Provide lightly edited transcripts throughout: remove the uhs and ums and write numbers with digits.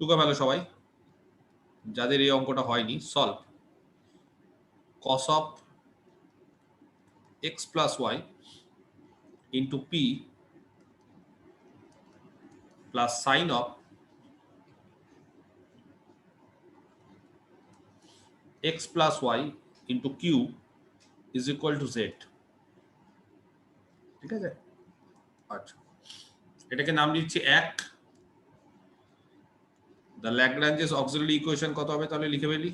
টুকা ভালো সবাই, যাদের এই অঙ্কটা হয়নি solve cos of x plus y into p plus sin of x plus y into q is equal to z। ঠিক আছে, আচ্ছা এটাকে নাম দিচ্ছি 1। দ্য ল্যাগ্রাঞ্জেস অক্সিলারি ইকুয়েশন কত হবে তাহলে লিখে ফেলি।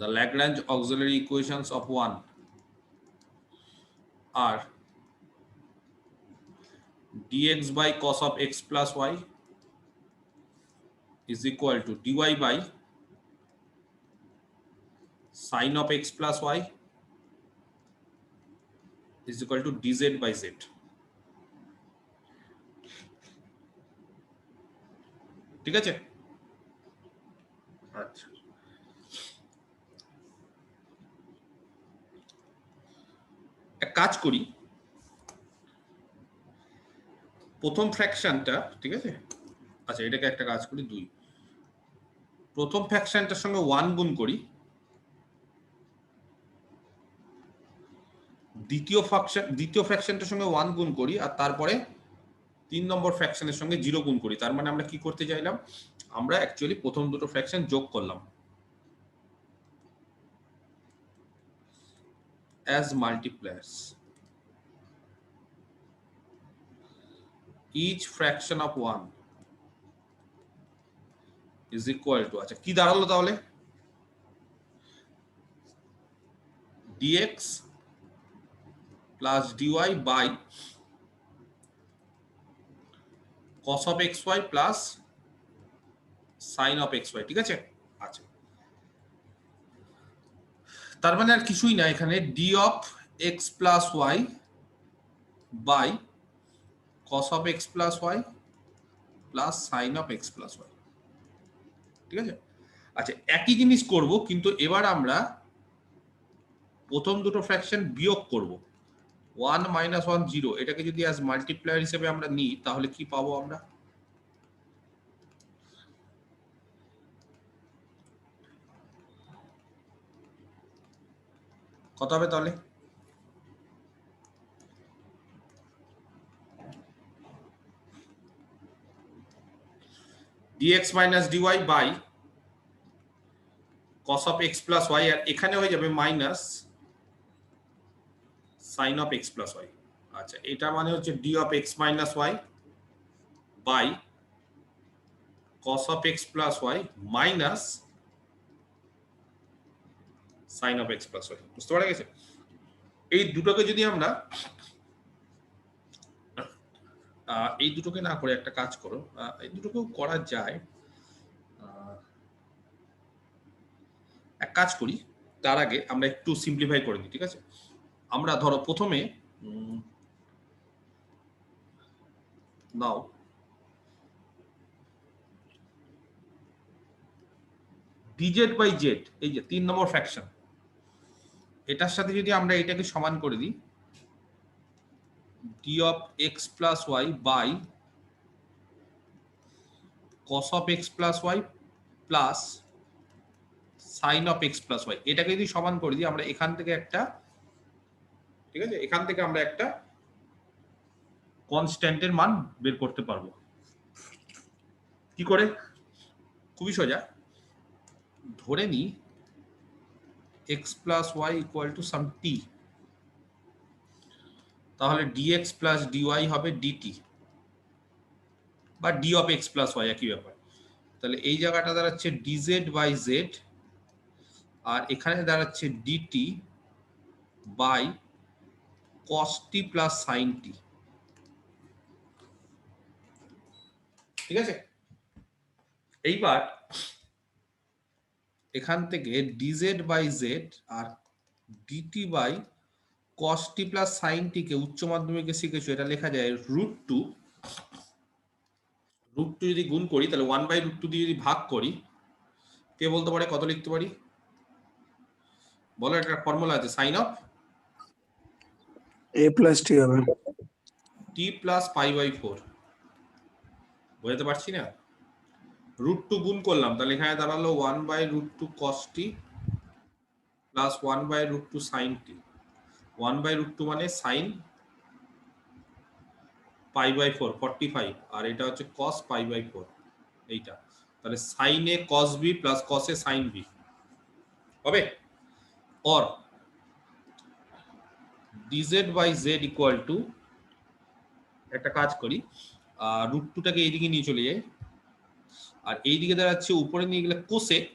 The Lagrange auxiliary equations of 1 are dx by cos of x plus y is equal to dy by sin of x plus y is equal to dz by z। ঠিক আছে, আচ্ছা এক কাজ করি, প্রথম ফ্র্যাকশনটা ঠিক আছে, আচ্ছা এটাকে একটা কাজ করি 2, প্রথম ফ্র্যাকশনটার সঙ্গে 1 গুণ করি, দ্বিতীয় ফ্র্যাকশনটার সঙ্গে 1 গুণ করি, আর তারপরে 3 নম্বর ফ্র্যাকশনের সঙ্গে 0 গুণ করি। তার মানে আমরা কি করতে চাইলাম, আমরা অ্যাকচুয়ালি প্রথম দুটো ফ্র্যাকশন যোগ করলাম as multipliers। each fraction of 1 is equal to, আচ্ছা কি দাঁড়ালো তাহলে, dx plus dy by cos of xy plus sin of xy। ঠিক আছে, আচ্ছা তার মানে আর কিছুই না, এখানে d of x plus y by cos of x plus y plus sin of x plus y। ঠিক আছে, আচ্ছা একই জিনিস করব, কিন্তু এবার আমরা প্রথম দুটো ফ্র্যাকশন বিয়োগ করব। 1 minus 1 0, এটাকে যদি অ্যাজ মাল্টিপ্লায়ার হিসেবে আমরা নিই তাহলে কি পাবো আমরা, কত হবে তাহলে, dx minus dy by cos of x plus y, আর এখানে হয়ে যাবে minus sin of x plus y। আচ্ছা এটা মানে হচ্ছে d of x minus y by cos of x plus y minus sin of x plus y। বুঝতে পারা গেছে, এই দুটোকে যদি আমরা এই দুটোকে না করে একটা কাজ করো, এই দুটোকেও করা যায়, এক কাজ করি তার আগে আমরা একটু সিম্পলিফাই করে দিই। ঠিক আছে, আমরা ধরো প্রথমে নাও dz by z, এই যে 3 নম্বর ফ্র্যাকশন, এটার সাথে যদি আমরা এটাকে সমান করে দিই d of x plus y by cos of x plus y plus sin of x plus y, এটাকে যদি সমান করে দিই আমরা এখান থেকে একটা, ঠিক আছে, এখান থেকে আমরা একটা কনস্ট্যান্টের মান বের করতে পারবো। কি করে, খুবই সোজা, ধরে নি x plus y equal to some t, তাহলে dx plus dy হবে dt বা d of x plus y, একই ব্যাপার। তাহলে এই জায়গাটা দাঁড়াচ্ছে dz by z, আর এখানে দাঁড়াচ্ছে dt by cos t plus sin t। ঠিক আছে, এইবার এখান থেকে dz by z R dt by cos t plus sin t কে উচ্চ মাধ্যমিকে শিখেছো, এটা লেখা যায় √2। √2 যদি গুণ করি তাহলে 1/√2 দিয়ে যদি ভাগ করি, কে বলতে পারে কত লিখতে পারি, বলো, একটা ফর্মুলা আছে sin of a plus t হবে t প্লাস পাই বাই 4 বুঝতে পারছি না √2 গুণ করলাম তাহলে এখানে দাঁড়ালো 1/√2 cos t plus 1/√2 sin t 1/√2 মানে sin পাই বাই 4 45 আর এটা হচ্ছে cos পাই বাই 4 এইটা তাহলে sin a cos b plus cos a sin b হবে or dz by z equal to একটা কাজ করি √2 টাকে এইদিকে নিয়ে চলে যাই আর এইদিকে দাঁড়াচ্ছে উপরে নিয়ে গেলে cosec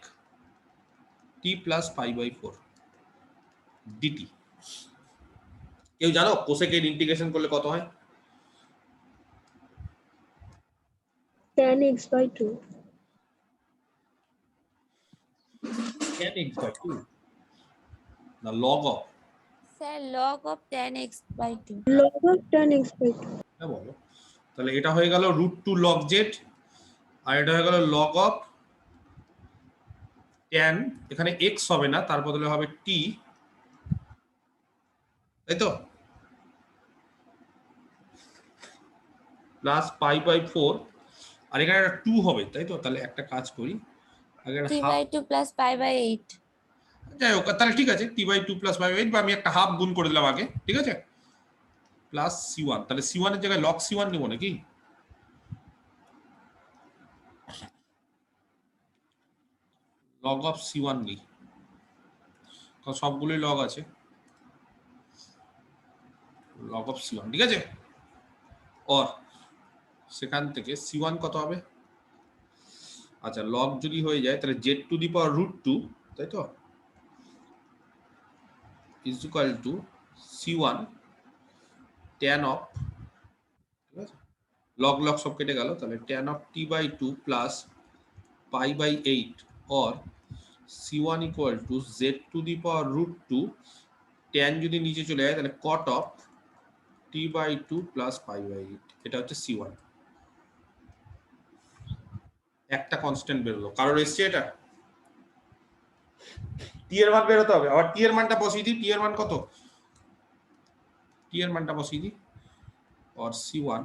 t plus pi by 4 dt কেউ জানো cosec এর ইন্টিগ্রেশন করলে কত হয় tan x by 2 tan x by 2 না log of Sir, log of tan x by 2. log of tan x by 2 হ্যাঁ বলো তাহলে এটা হয়ে গেল √2 log z আর এটা হয়ে গেল log of tan এখানে x হবে না তার বদলে হবে t তাই তো প্লাস পাই বাই 4 আর এখানে একটা 2 হবে তাই তো তাহলে একটা কাজ করি আগে T by 2 plus pi by 8. যাই হোক তাহলে ঠিক আছে t/2 প্লাস পাই বাই 8 বা আমি একটা হাফ গুণ করে দিলাম আগে ঠিক আছে প্লাস c1 তাহলে c1 এর জায়গায় log c1 নেব নাকি log of c1 নিই কারণ সবগুলোই log আছে log of c1 ঠিক আছে और সেখান থেকে c1 কত হবে আচ্ছা log যদি হয়ে যায় তাহলে z টু দি পাওয়ার √2 তাই তো is equal to c1 tan of ঠিক আছে log log সব কেটে গেল তাহলে tan of t by 2 plus pi by 8 or c1 equal to z to the power √2 tan যদি নিচে চলে যায় তাহলে cot of t by 2 plus pi by 8 এটা হচ্ছে c1 একটা কনস্ট্যান্ট বেরোলো কারোর এসছে এটা t এর মান বেরোতে হবে আবার t এর মানটা বসিয়ে দিই t এর মান কত t এর মানটা বসিয়ে দিই or c1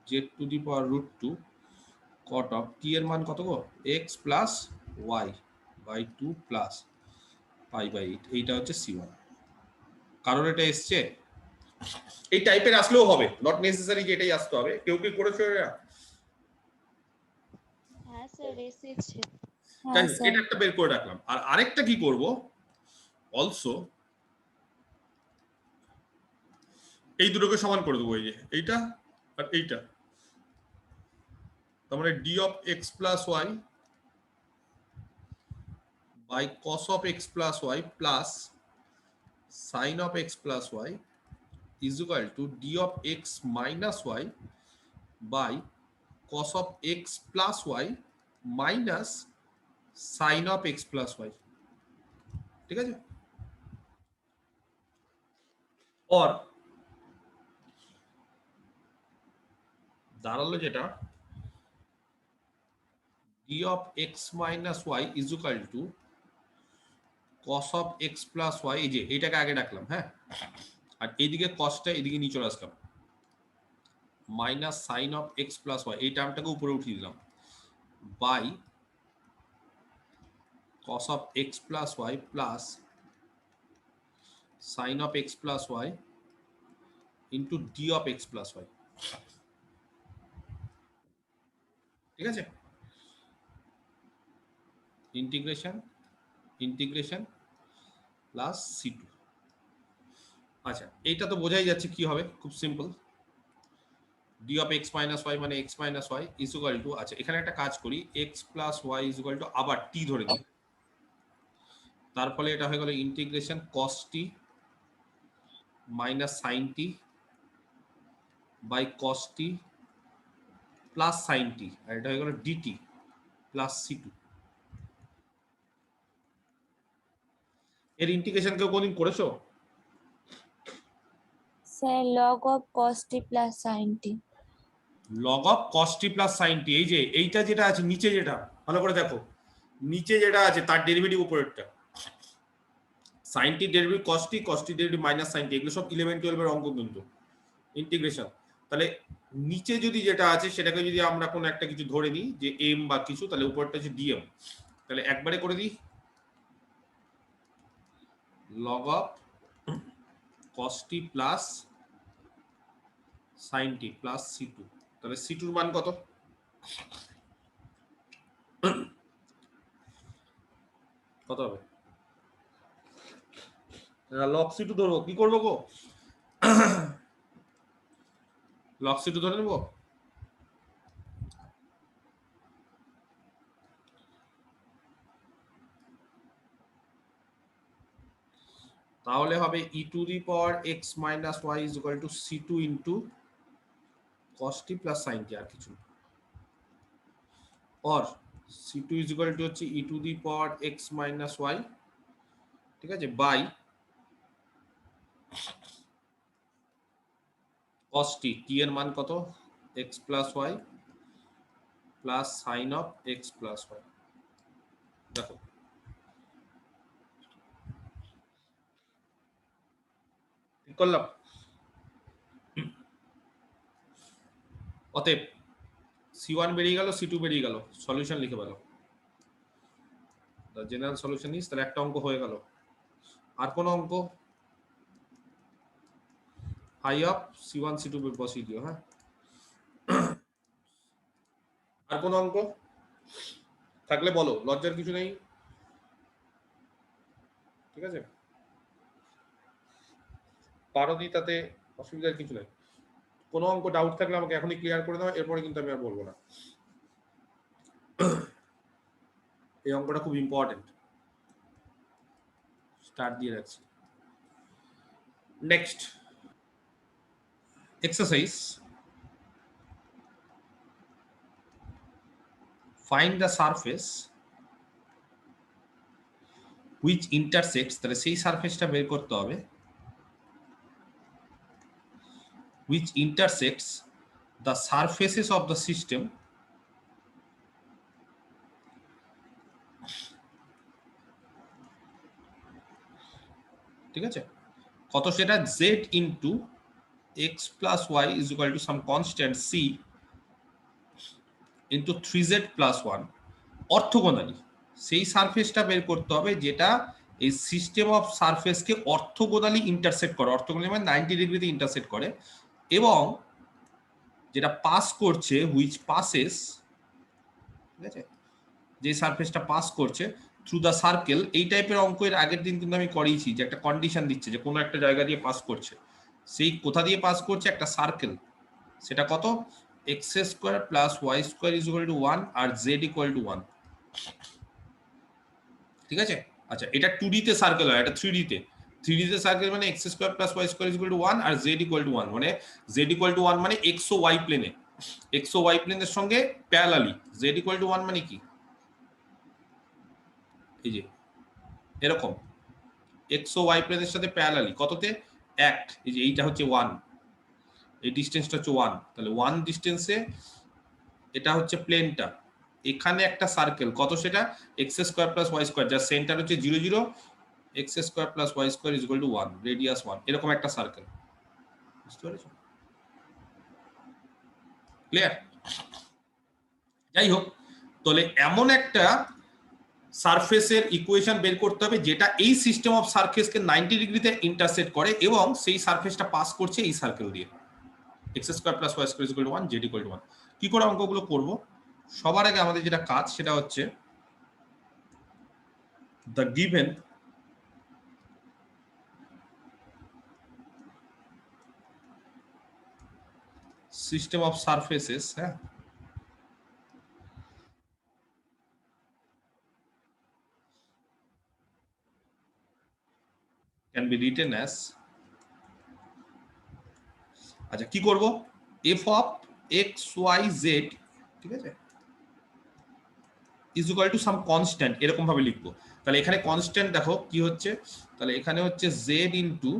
z to the power √2 cot of t এর মান কত গো x plus y by 2 plus pi by 8 এইটা হচ্ছে c1 কারণ এটা এসছে এই টাইপের আসলেও হবে নট নেসেসারি যে এটাই আসতে হবে কেউ কি করেছো এটা হ্যাঁ স্যার এসেছে তাই হ্যাঁ স্যার এটা একটা বের করে রাখলাম আর আরেকটা কি করব অলসো এই দুটোকে সমান করে দেবো এই যে এইটা আর এইটা তার মানে d of x plus y by cos of x plus y plus sin of x plus y is equal to d of x minus y by cos of x plus y minus sin of x plus y ঠিক আছে और দাঁড়ালো যেটা d of x minus y is equal to cos of x plus y এই যে এটাকে আগে রাখলাম হ্যাঁ আর এইদিকে cosটা এদিকে নিয়ে চলে আসলাম minus sin of x plus y এই টার্মটাকে উপরে উঠিয়ে দিলাম by cos of x plus y plus sin of x plus y into d of x plus y ঠিক আছে ইন্টিগ্রেশন প্লাস c2 আচ্ছা এইটা তো বোঝাই যাচ্ছে কি হবে খুব simple d of x minus y মানে x minus y is equal to আচ্ছা এখানে একটা কাজ করি x plus y is equal to আবার t ধরে দিই তার ফলে এটা হয়ে গেল integration cos t minus sin t by cos t plus sin t আর এটা হয়ে গেল dt plus c2 এর ইন্টিগ্রেশন কেউ কোনদিন করেছো sir log of cos t plus sin t. log of cos t plus sin t এই যে এইটা যেটা আছে নিচে যেটা ভালো করে দেখো নিচে যেটা আছে তার ডেরিভেটিভ উপরেরটা sin t derivative cos t derivative minus sin t, এগুলো সব 11 12 এর অঙ্ক কিন্তু ইন্টিগ্রেশন। তাহলে নিচে যদি যেটা আছে সেটাকে যদি আমরা কোনো একটা কিছু ধরে নিই যে m বা কিছু, তাহলে উপরটা হচ্ছে dm, তাহলে একবারে করে দিই log of cos t plus sin t plus c2, তাহলে c2 এর মান কত? কত হবে? log c2 ধরবো, কি করবো গো? log c2 ধরে নেবো। তাহলে হবে e to the power x minus y is equal to c2 into cos t plus sin t, আর কিছু না। or c2 is equal to হচ্ছে e to the power x minus y, ঠিক আছে, by cos t, t এর মান কত? x plus y plus sin of x plus y। দেখো ঠিক করলাম। অতএব c1 বেরিয়ে গেল, c2 বেরিয়ে গেল, সলিউশন লিখে ফেলো। দ্য জেনারেল সলিউশন ইজ, তাহলে একটা অঙ্ক হয়ে গেল। আর কোন অঙ্ক? ফাই অফ c1 c2 বসিয়ে দিও। হ্যাঁ, আর কোন অঙ্ক থাকলে বলো, লজ্জার কিছু নেই, ঠিক আছে, পারো দি, তাতে অসুবিধার কিছু নেই। কোনো অঙ্ক ডাউট থাকলে আমাকে এখনই ক্লিয়ার করে দাও, এরপরে কিন্তু আমি আর বলবো না। এই অঙ্কটা খুব ইম্পর্টেন্ট, স্টার্ট দিয়ে রাখছি। Next exercise, find the surface which intersects, তাহলে সেই সারফেসটা বের করতে হবে, which intersects the surfaces of the system ঠিক আছে, কত সেটা, z into x plus y is equal to some constant c into 3z plus 1 অর্থোগোনালি। সেই সারফেসটা বের করতে হবে যেটা এই সিস্টেম অফ সারফেসকে অর্থোগোনালি ইন্টারসেক্ট করে, অর্থোগোনালি মানে 90 ডিগ্রিতে ইন্টারসেক্ট করে, এবং যেটা পাস করছে, হুইচ পাসেস, ঠিক আছে, যে সারফেসটা পাস করছে থ্রু দ্য সার্কেল। এই টাইপের অঙ্ক এর আগের দিন কিন্তু আমি করিয়েছি, যে একটা কন্ডিশন দিচ্ছে যে কোনো একটা জায়গা দিয়ে পাস করছে, সেই কোথা দিয়ে পাস করছে, একটা সার্কেল, সেটা কত, X square plus Y square is equal to 1 আর জেড ইকুয়াল টু 1, ঠিক আছে। আচ্ছা, এটা 2D তে সার্কেল হয়, এটা 3D তে। 3D তে সার্কেল মানে x square plus Y square is equal to 1 আর জেড ইকুয়াল টু 1, মানে জেড ইকুয়াল টু 1 মানে এক্স ও ওয়াই প্লেনে, এক্স ও ওয়াই প্লেনের সঙ্গে প্যারালালি জেড ইকুয়াল টু 1 মানে কি, এই যে এরকম এক্স ও ওয়াই প্লেনের সাথে প্যারালালি, কততে, 1, এই যে এইটা হচ্ছে 1, এই ডিসটেন্সটা হচ্ছে 1, তাহলে 1 ডিসটেন্সে এটা হচ্ছে প্লেনটা, এখানে একটা সার্কেল, কত সেটা, x square plus Y square, যার সেন্টার হচ্ছে 0 0, x square plus Y square is equal to 1, radius 1, এরকম একটা সার্কেল। বুঝতে পেরেছো? ক্লিয়ার? যাই হোক, তাহলে এমন একটা সারফেসের ইকুয়েশন বের করতে হবে যেটা এই সিস্টেম অফ সারফেসকে 90 ডিগ্রিতে ইন্টারসেক্ট করে এবং সেই সারফেসটা পাস করছে এই সার্কেল দিয়ে, x square plus Y square is equal to 1, z equal to 1। কি করে অঙ্কগুলো করব? সবার আগে আমাদের যেটা কাজ সেটা হচ্ছে the given system of surfaces, হ্যাঁ, ক্যান বি রিটেন অ্যাজ, আচ্ছা কি করব, f of x y z, ঠিক আছে, is equal to some constant, এরকম ভাবে লিখবো। তাহলে এখানে কনস্ট্যান্ট দেখো কি হচ্ছে, তাহলে এখানে হচ্ছে z into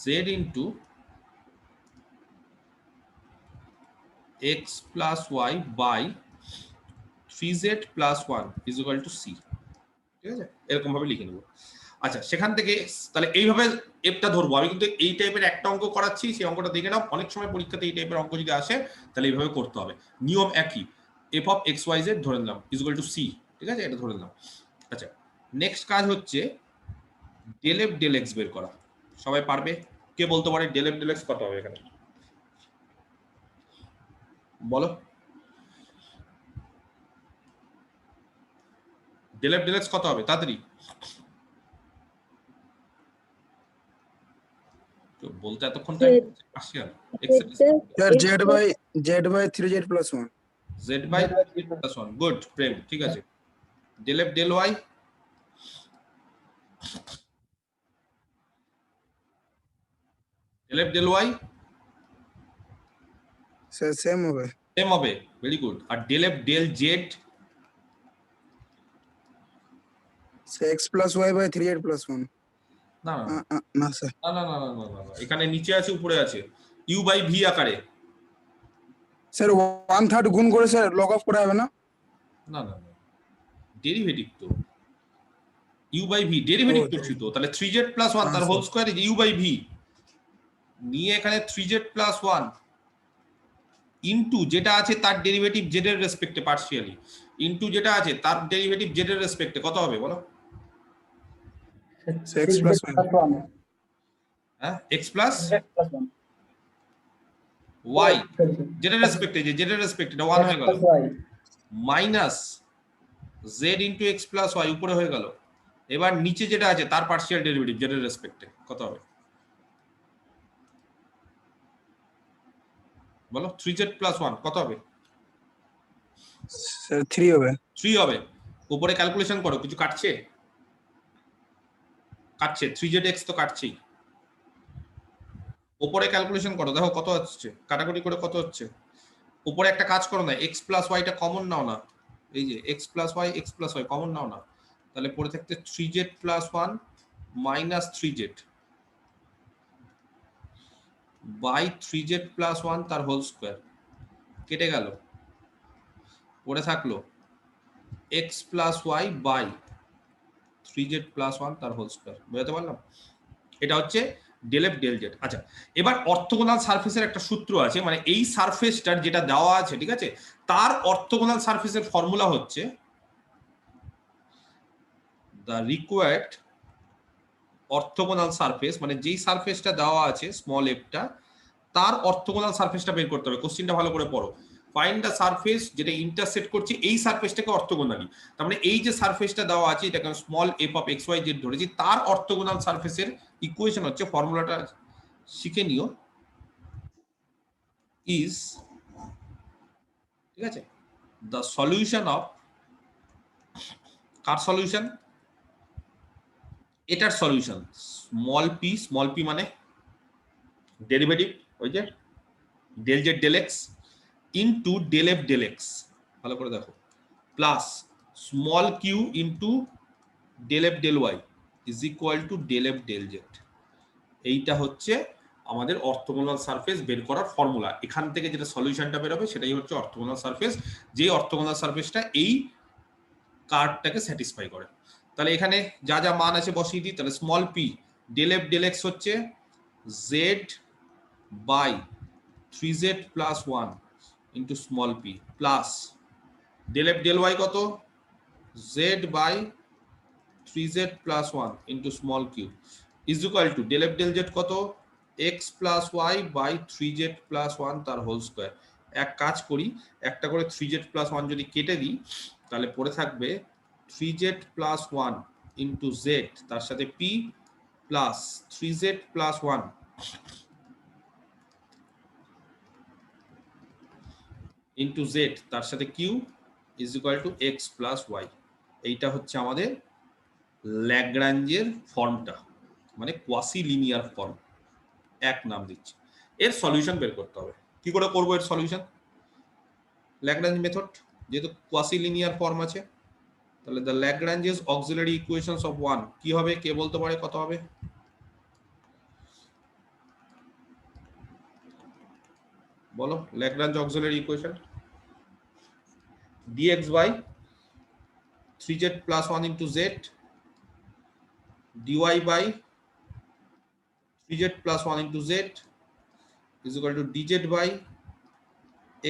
z into x plus y by 3z plus 1 is equal to c, ঠিক আছে, এরকম ভাবে লিখে নেব। আচ্ছা, সেখান থেকে তাহলে এইভাবে এফটা ধরবো। আমি কিন্তু এই টাইপের একটা অঙ্ক করাচ্ছি, সেই অঙ্কটা দেখে নাও। অনেক সময় পরীক্ষাতে এই টাইপের অঙ্ক যদি আসে তাহলে এইভাবে করতে হবে, নিয়ম একই। F of x y z ধরে নিলাম ইজ ইকুয়াল টু সি, ঠিক আছে, এটা ধরে নিলাম। আচ্ছা, নেক্সট কাজ হচ্ছে ডেল এফ ডেল এক্স বের করা। সবাই পারবে? কে বলতে পারে ডেল এফ ডেল এক্স কত হবে এখানে? বলো, ডেল এফ ডেল এক্স কত হবে তাড়াতাড়ি তো বলতে, এতক্ষণ time partial x sir z by 3z plus 1 z by plus 1। Good Prem, ঠিক আছে। Del f del y, del f del y sir same হবে সেম হবে, ভেরি গুড। আর del f del z, sir x plus y by 3z plus 1 না না না sir না না না না না না, এখানে নিচে আছে উপরে আছে, ইউ বাই ভি আকারে। স্যার 1/3 গুণ করে স্যার log অফ করা হবে না না না না, ডেরিভেটিভ তো ইউ বাই ভি ডেরিভেটিভ ও, করছি তো। তাহলে 3z প্লাস 1 তার আচ্ছা। Whole square is u by v, নিয়ে এখানে 3z প্লাস 1 ইনটু যেটা আছে তার ডেরিভেটিভ জেড এর রেসপেক্টে পার্শিয়ালি, ইনটু যেটা আছে তার ডেরিভেটিভ জেড এর রেসপেক্টে, কত হবে বলো? স্যার x plus 1 হ্যাঁ, x প্লাস y জেড এর রেসপেক্টে, যে জেড এর রেসপেক্টে এটা 1 হয়ে গেল, minus z into x plus y উপরে হয়ে গেল। এবার নিচে যেটা আছে তার পার্শিয়াল ডেরিভেটিভ জেড এর রেসপেক্টে, কত হবে বলো? 3z প্লাস 1 কত হবে? স্যার 3 হবে 3 হবে। উপরে ক্যালকুলেশন করো, কিছু কাটছে? কাটছে, 3zx তো কাটছেই। উপরে ক্যালকুলেশন করো, দেখো কত হচ্ছে, কাটাকুটি করে কত হচ্ছে। উপরে একটা কাজ করো না, x প্লাস ওয়াইটা কমন নাও না, এই যে x প্লাস ওয়াই কমন নাও না, তাহলে পড়ে থাকতে 3z plus 1 minus 3z by 3z plus 1 তার হোল স্কোয়ার, কেটে গেল, পড়ে থাকলো x plus y by 3z plus 1 তার হোল স্কোয়ার। বুঝতে পারলাম? এটা হচ্ছে ডেল এফ ডেল জেড। আচ্ছা, এবার অর্থোগোনাল সারফেসের একটা সূত্র আছে, মানে এই সারফেসটার যেটা দেওয়া আছে, ঠিক আছে, তার অর্থোগোনাল সারফেসের ফর্মুলা হচ্ছে দ্য রিকোয়ার্ড অর্থোগোনাল সারফেস, মানে যেই সারফেসটা দেওয়া আছে স্মল এফটা, তার অর্থোগোনাল সারফেসটা বের করতে হবে। কোশ্চেনটা ভালো করে পড়ো। ফাইন্ড দ্য সারফেস যেটা ইন্টারসেক্ট করছে এই সারফেসটাকে অর্থোগোনালি, তার মানে এই যে সারফেসটা দেওয়া আছে এটাকে small f of x y z ধরেছি, তার অর্থোগোনাল সারফেসের ইকুয়েশন হচ্ছে, ফর্মুলাটা শিখে নিও, ইজ, ঠিক আছে, দ্য সলিউশন অফ, কার সলিউশন? এটার সলিউশন স্মল পি মানে ডেরিভেটিভ, ওই যে del z del x into del f del x, ভালো করে দেখো, plus small q into del f del y is equal to del f del z. এইটা হচ্ছে আমাদের অর্থোগোনাল সারফেস বের করার ফর্মুলা। এখান থেকে যেটা সলিউশনটা বেরোবে সেটাই হচ্ছে অর্থোগোনাল সারফেস, যে অর্থোগোনাল সারফেসটা এই কার্ভটাকে স্যাটিসফাই করে। তাহলে এখানে যা যা মান আছে বসিয়ে দিই। তাহলে small p del f del x হচ্ছে z by 3z plus 1 into small p, plus del f del y কত, z by 3z plus 1 into small q is equal to del f del z কত, x plus y by 3z plus 1 তার whole square. এক কাজ করি, একটা করে 3z plus 1 যদি কেটে দিই তাহলে পড়ে থাকবে 3z প্লাস 1 ইন্টু z তার সাথে p plus 3z plus 1 into z তার সাথে q is equal to x plus y. এইটা হচ্ছে আমাদের ল্যাগ্রাঞ্জের ফর্মটা, মানে কোয়াসি লিনিয়ার ফর্ম, এক নাম দিচ্ছি। এর সলিউশন বের করতে হবে। কি করে করবো এর সলিউশন? ল্যাগ্রাঞ্জ মেথড, যেহেতু কোয়াসি লিনিয়ার ফর্ম আছে, তাহলে the Lagrange's auxiliary equations of 1 কি হবে, কে বলতে পারে কত হবে? বলো, Lagrange auxiliary equation dx by 3z plus 1 into z dy by 3z plus 1 into z is equal to dz by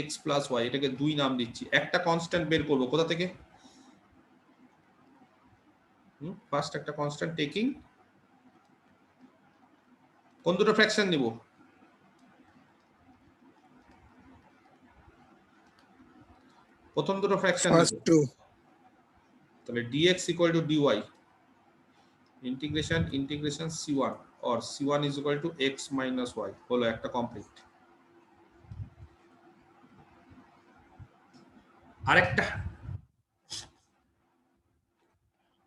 x plus y। এটাকে দুই নাম দিচ্ছি, একটা কনস্ট্যান্ট বের করব কোথা থেকে? ফার্স্ট একটা কনস্ট্যান্ট টেকিং কোন দুটো ফ্র্যাকশন নিব? প্রথম দুটো ফ্র্যাকশন ফার্স্ট নিব, টু। তাহলে dx equal to dy integration c1 or c1 is equal to x minus y হলো একটা কমপ্লিট।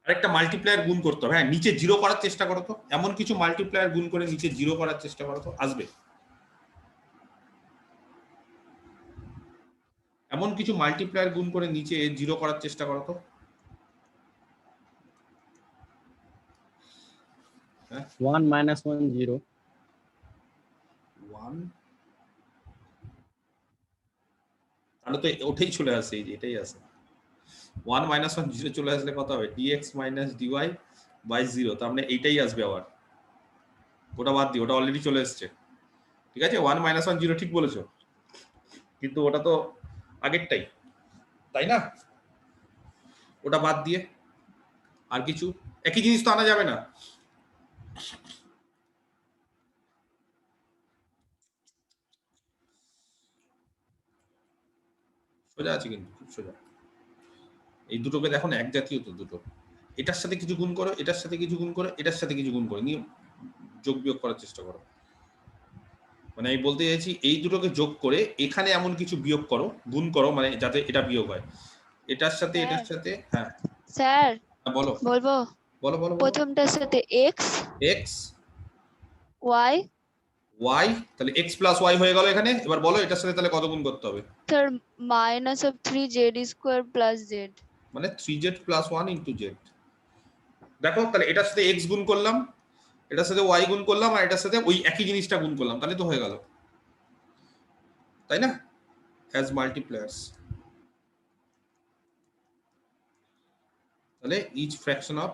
আরেকটা মাল্টিপ্লায়ার গুণ করতে হবে। হ্যাঁ, নিচে জিরো করার চেষ্টা করো তো, এমন কিছু মাল্টিপ্লায়ার গুণ করে নিচে জিরো করার চেষ্টা করো তো, আসবে। এমন কিছু মাল্টিপ্লায়ার গুণ করে নিচে জিরো করার চেষ্টা করো তো। 1 minus 1 0 1 তাহলে তো ওটাই চলে আসে, এই যে এটাই আছে। 1 minus 1 0 চলে আসলে কত হবে? dx minus dy by 0, তার মানে এইটাই আসবে আবার। ওটা বাদ দিই, ওটা অলরেডি চলে এসেছে। ঠিক আছে, 1 minus 1 0 ঠিক বলেছো, কিন্তু ওটা তো আগেরটাই, তাই না? ওটা বাদ দিয়ে আর কিছু একই জিনিস তো আনা যাবে না। সোজা আছে কিন্তু, খুব সোজা। এই দুটোকে দেখো না, এক জাতীয় তো দুটো। এটার সাথে কিছু গুণ করো, এটার সাথে কিছু গুণ করো, এটার সাথে কিছু গুণ করো, নিয়ে যোগ বিয়োগ করার চেষ্টা করো। মানে আমি বলতে চাইছি এই দুটোকে যোগ করে এখানে এমন কিছু বিয়োগ করো, গুণ করো, মানে যাতে এটা বিয়োগ হয় এটার সাথে এটার সাথে। হ্যাঁ স্যার বলো বলবো, বলো বলো বলো। প্রথমটার সাথে x x y, y, তাহলে x প্লাস y হয়ে গেল এখানে। এবার বলো এটার সাথে তাহলে কত গুণ করতে হবে? Sir minus of 3z square plus z। মানে 3z প্লাস 1 ইন্টু জেড। দেখো তাহলে এটার সাথে x গুণ করলাম, এটার সাথে y গুণ করলাম, আর এটার সাথে ওই একই জিনিসটা গুণ করলাম, তাহলে তো হয়ে গেল, তাই না? অ্যাজ মাল্টিপ্লায়ার্স। তাহলে ইচ ফ্র্যাকশন অফ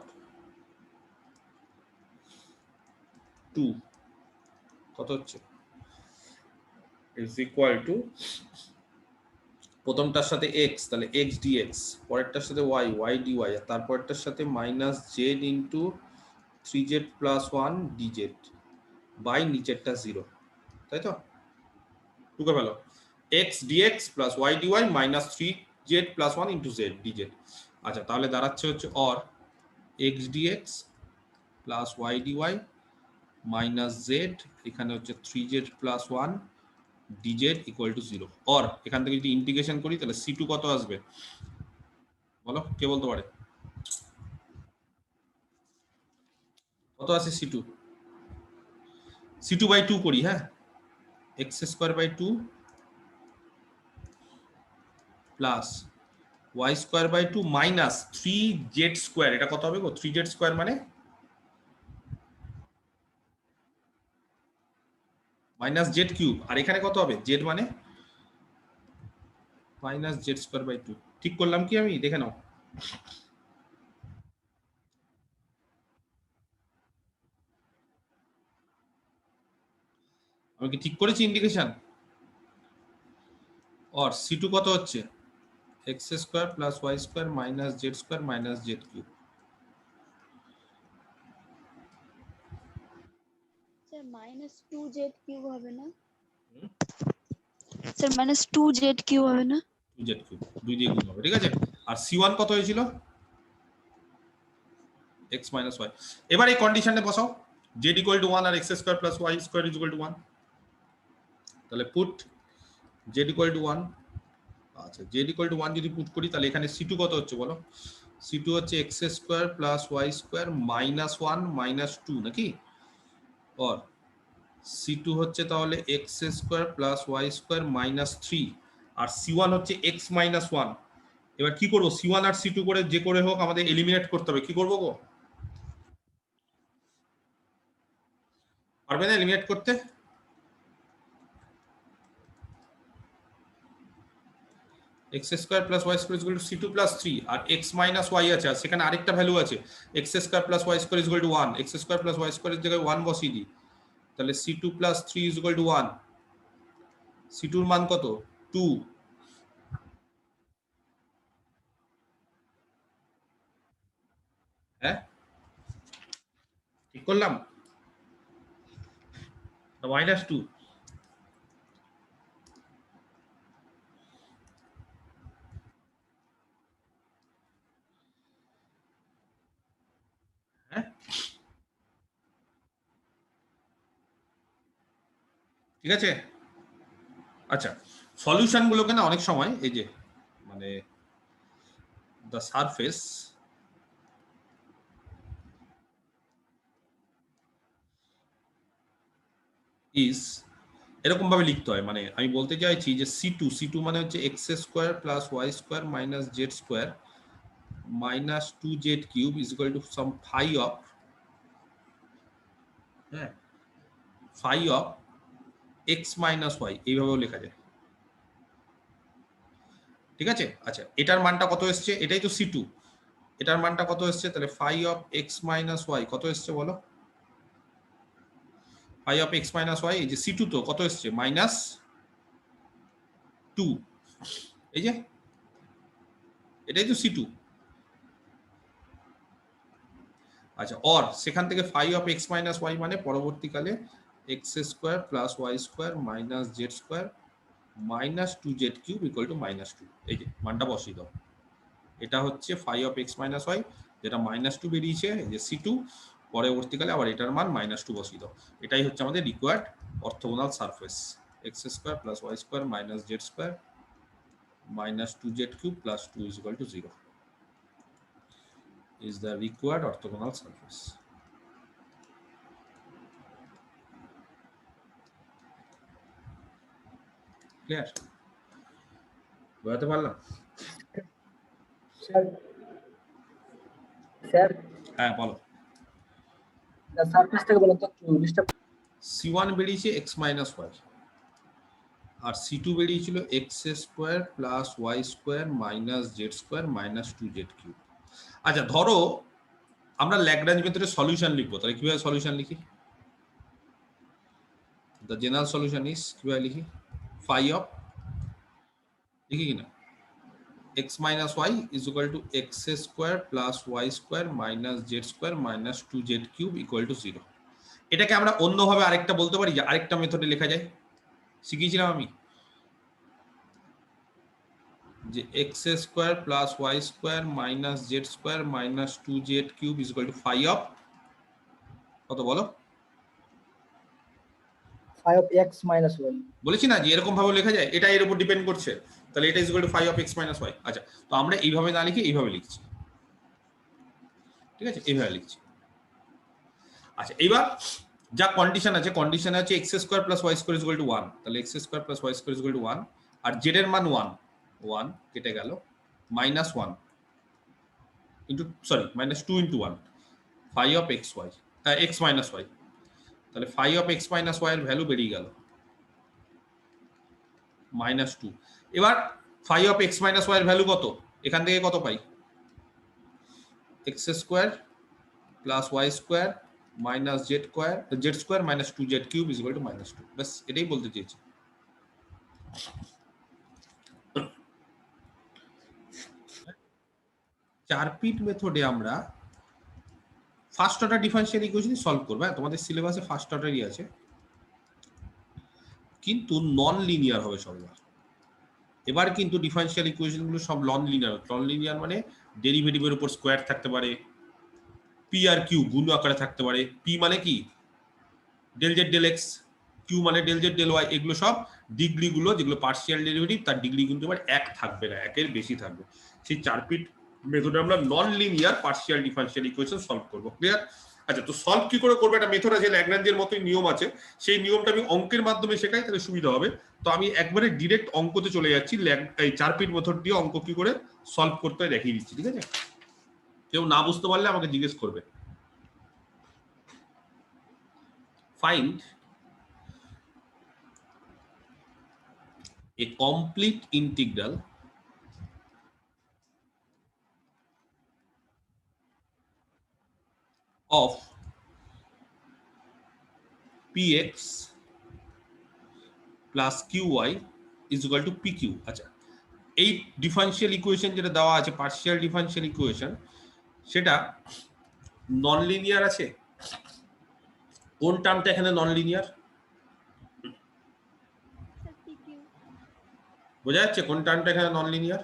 2 কত হচ্ছে? ইজ ইকুয়াল টু প্রথমটার সাথে x, তাহলে x dx, পরেরটার সাথে y, y dy, আর তারপরটার সাথে minus z into 3z plus 1 dz by নিচেরটা 0, তাই তো? টুকে ফেলো, x dx plus y dy minus 3z plus 1 into z dz। আচ্ছা, তাহলে দাঁড়াচ্ছে হচ্ছে or x dx plus y dy minus z, এখানে হচ্ছে 3z plus 1 dz equal to 0। Or এখান থেকে যদি ইন্টিগ্রেশন করি তাহলে c2 কত আসবে বলো, কে বলতে পারে? কত আছে c2? c2 বাই 2 করি। হ্যাঁ, x square by 2 plus y square by 2 minus 3z square, এটা কত হবে গো? 3z স্কয়ার মানে মাইনাস জেড কিউব, আর এখানে কত হবে? জেড মানে মাইনাস জেড স্কয়ার বাই 2। ঠিক করলাম কি আমি? দেখে নাও। আমি কি ঠিক করেছি ইন্ডিকেশন? और c2 কত হচ্ছে? x square plus y square minus Z square minus z cube. Sir minus 2z cube হবে না? স্যার মাইনাস 2z কিউব হবে না? 2z কিউব, 2 দিয়ে গুণ হবে, ঠিক আছে। আর c1 কত হয়েছিল? x minus y। এবার এই কন্ডিশনে বসাও, z ইকুয়াল টু 1 আর x square plus y square is equal to 1। তাহলে পুট z ইকুয়াল টু 1। আচ্ছা, z ইকুয়াল টু 1 যদি পুট করি তাহলে এখানে c2 কত হচ্ছে বলো? c2 হচ্ছে x square plus y square minus 1 minus 2 নাকি? और c2 হচ্ছে তাহলে x square plus y square minus 3, আর c1 হচ্ছে x মাইনাস 1। এবার কি করব? c1 আর c2 করে যে করে হোক আমাদের এলিমিনেট করতে হবে। কি করব গো? পারবে না এলিমিনেট করতে? x square plus y square equal to c2 plus 3 আর x মাইনাস y আছে আর সেখানে আরেকটা ভ্যালু আছে x square plus y square equal to 1 x square plus y square এর জায়গায় 1 বসিয়ে দিই তাহলে c2 plus 3 equal to 1 c2 এর মান কত 2 হ্যাঁ ঠিক করলাম না মাইনাস 2 হ্যাঁ ঠিক আছে আচ্ছা সলিউশন গুলোকে না অনেক সময় এই যে মানে the surface is এরকম ভাবে লিখতে হয় মানে আমি বলতে চাইছি যে c2 মানে হচ্ছে x square plus y square minus z square minus 2z cube is equal to some phi of হ্যাঁ phi of x minus y এইভাবেও লেখা যায় ঠিক আছে আচ্ছা এটার মানটা কত এসছে এটাই তো c2 এটার মানটা কত এসছে তাহলে phi of x minus y কত এসছে বলো phi of x minus y এই যে c2 তো কত এসছে মাইনাস 2 এই যে এটাই তো c2 আচ্ছা অর সেখান থেকে phi of x minus y মানে পরবর্তীকালে x square plus y square minus z square minus 2z cube equal to minus 2 এই যে মানটা বসিয়ে দাও এটা হচ্ছে phi of x minus y যেটা মাইনাস 2 বেরিয়েছে এই যে c2 পরবর্তীকালে আবার এটার মান মাইনাস 2 বসিয়ে দাও এটাই হচ্ছে আমাদের required orthogonal surface x square plus y square minus z square minus 2z cube plus 2 is equal to 0 is the required orthogonal surface. Clear? বুঝতে পারলাম স্যার স্যার হ্যাঁ বলো সারফেস থেকে বলেন তো লিস্টটা c1 বেরিয়েছে x মাইনাস y আর c2 বেরিয়েছিল x square plus y square minus z square minus 2z cube আচ্ছা ধরো আমরা ল্যাগ্রাঞ্জ মেথডের সলিউশন লিখবো তাহলে কিভাবে সলিউশন লিখি দ্য জেনারেল সলিউশন ইজ কিভাবে লিখি phi অফ লিখি কিনা x minus y is equal to x square plus y square minus z square minus 2z cube equal to 0 এটাকে আমরা অন্যভাবে আরেকটা বলতে পারি যে আরেকটা মেথডে লেখা যায় শিখিয়েছিলাম আমি যে x square plus y square minus z square minus 2z cube is equal to phi of কত বলো phi of x minus y বলেছি না যে এরকম ভাবে লেখা যায় এটা এর উপর ডিপেন্ড করছে তাহলে এটা is equal two phi of x minus y আচ্ছা তো আমরা এইভাবে না লিখে এইভাবে লিখছি ঠিক আছে এইভাবে লিখছি আচ্ছা এবার যা কন্ডিশন আছে x square plus y square is equal to 1 তাহলে x square plus y square is equal to 1 আর z এর মান 1 কেটে গেল minus 1 into sorry minus 2 into 1 phi of x y x minus y তাহলে phi of x minus y এর value বেরিয়ে গেল মাইনাস 2 এবার phi of x minus y এর ভ্যালু কত এখান থেকে কত পাই x square plus y square minus z square minus 2z cube is equal two minus 2 বাস এটাই বলতে চেয়েছি চারপিট মেথডে আমরা first order differential equation solve করব তোমাদের সিলেবাসে ফার্স্ট অর্ডারই আছে কিন্তু নন লিনিয়ার হবে সববার এবার কিন্তু ডিফারেনশিয়াল ইকুয়েশন গুলো সব নন লিনিয়ার মানে ডেরিভেটিভের উপর স্কয়ার থাকতে পারে পি আর কিউ গুণ আকারে থাকতে পারে পি মানে কি del z del x q মানে ডেল জেড ডেল ওয়াই এগুলো সব ডিগ্রি গুলো যেগুলো পার্শিয়াল ডেরিভেটিভ তার ডিগ্রি কিন্তু এবার এক থাকবে না একের বেশি থাকবে সেই চারপিট মেথডে আমরা non linear partial differential equation solve করব ক্লিয়ার আচ্ছা তো সলভ কি করে করবে একটা মেথড আছে ল্যাগ্রাঞ্জের মতোই নিয়ম আছে সেই নিয়মটা আমি অঙ্কের মাধ্যমে শেখাই তাহলে সুবিধা হবে তো আমি একবারে ডিরেক্ট অঙ্কতে চলে যাচ্ছি এই চারপিট মেথড দিয়ে অঙ্ক কি করে সলভ করতে হয় দেখিয়ে দিচ্ছি ঠিক আছে কেউ না বুঝতে পারলে আমাকে জিজ্ঞেস করবে find a complete integral of px plus qy is equal two pq। আচ্ছা, এই ডিফারেন্সিয়াল ইকুয়েশন যেটা দেওয়া আছে, পার্শিয়াল ডিফারেন্সিয়াল ইকুয়েশন, সেটা নন লিনিয়ার আছে। কোন টার্মটা এখানে নন লিনিয়ার বোঝা যাচ্ছে? কোন টার্মটা এখানে নন লিনিয়ার?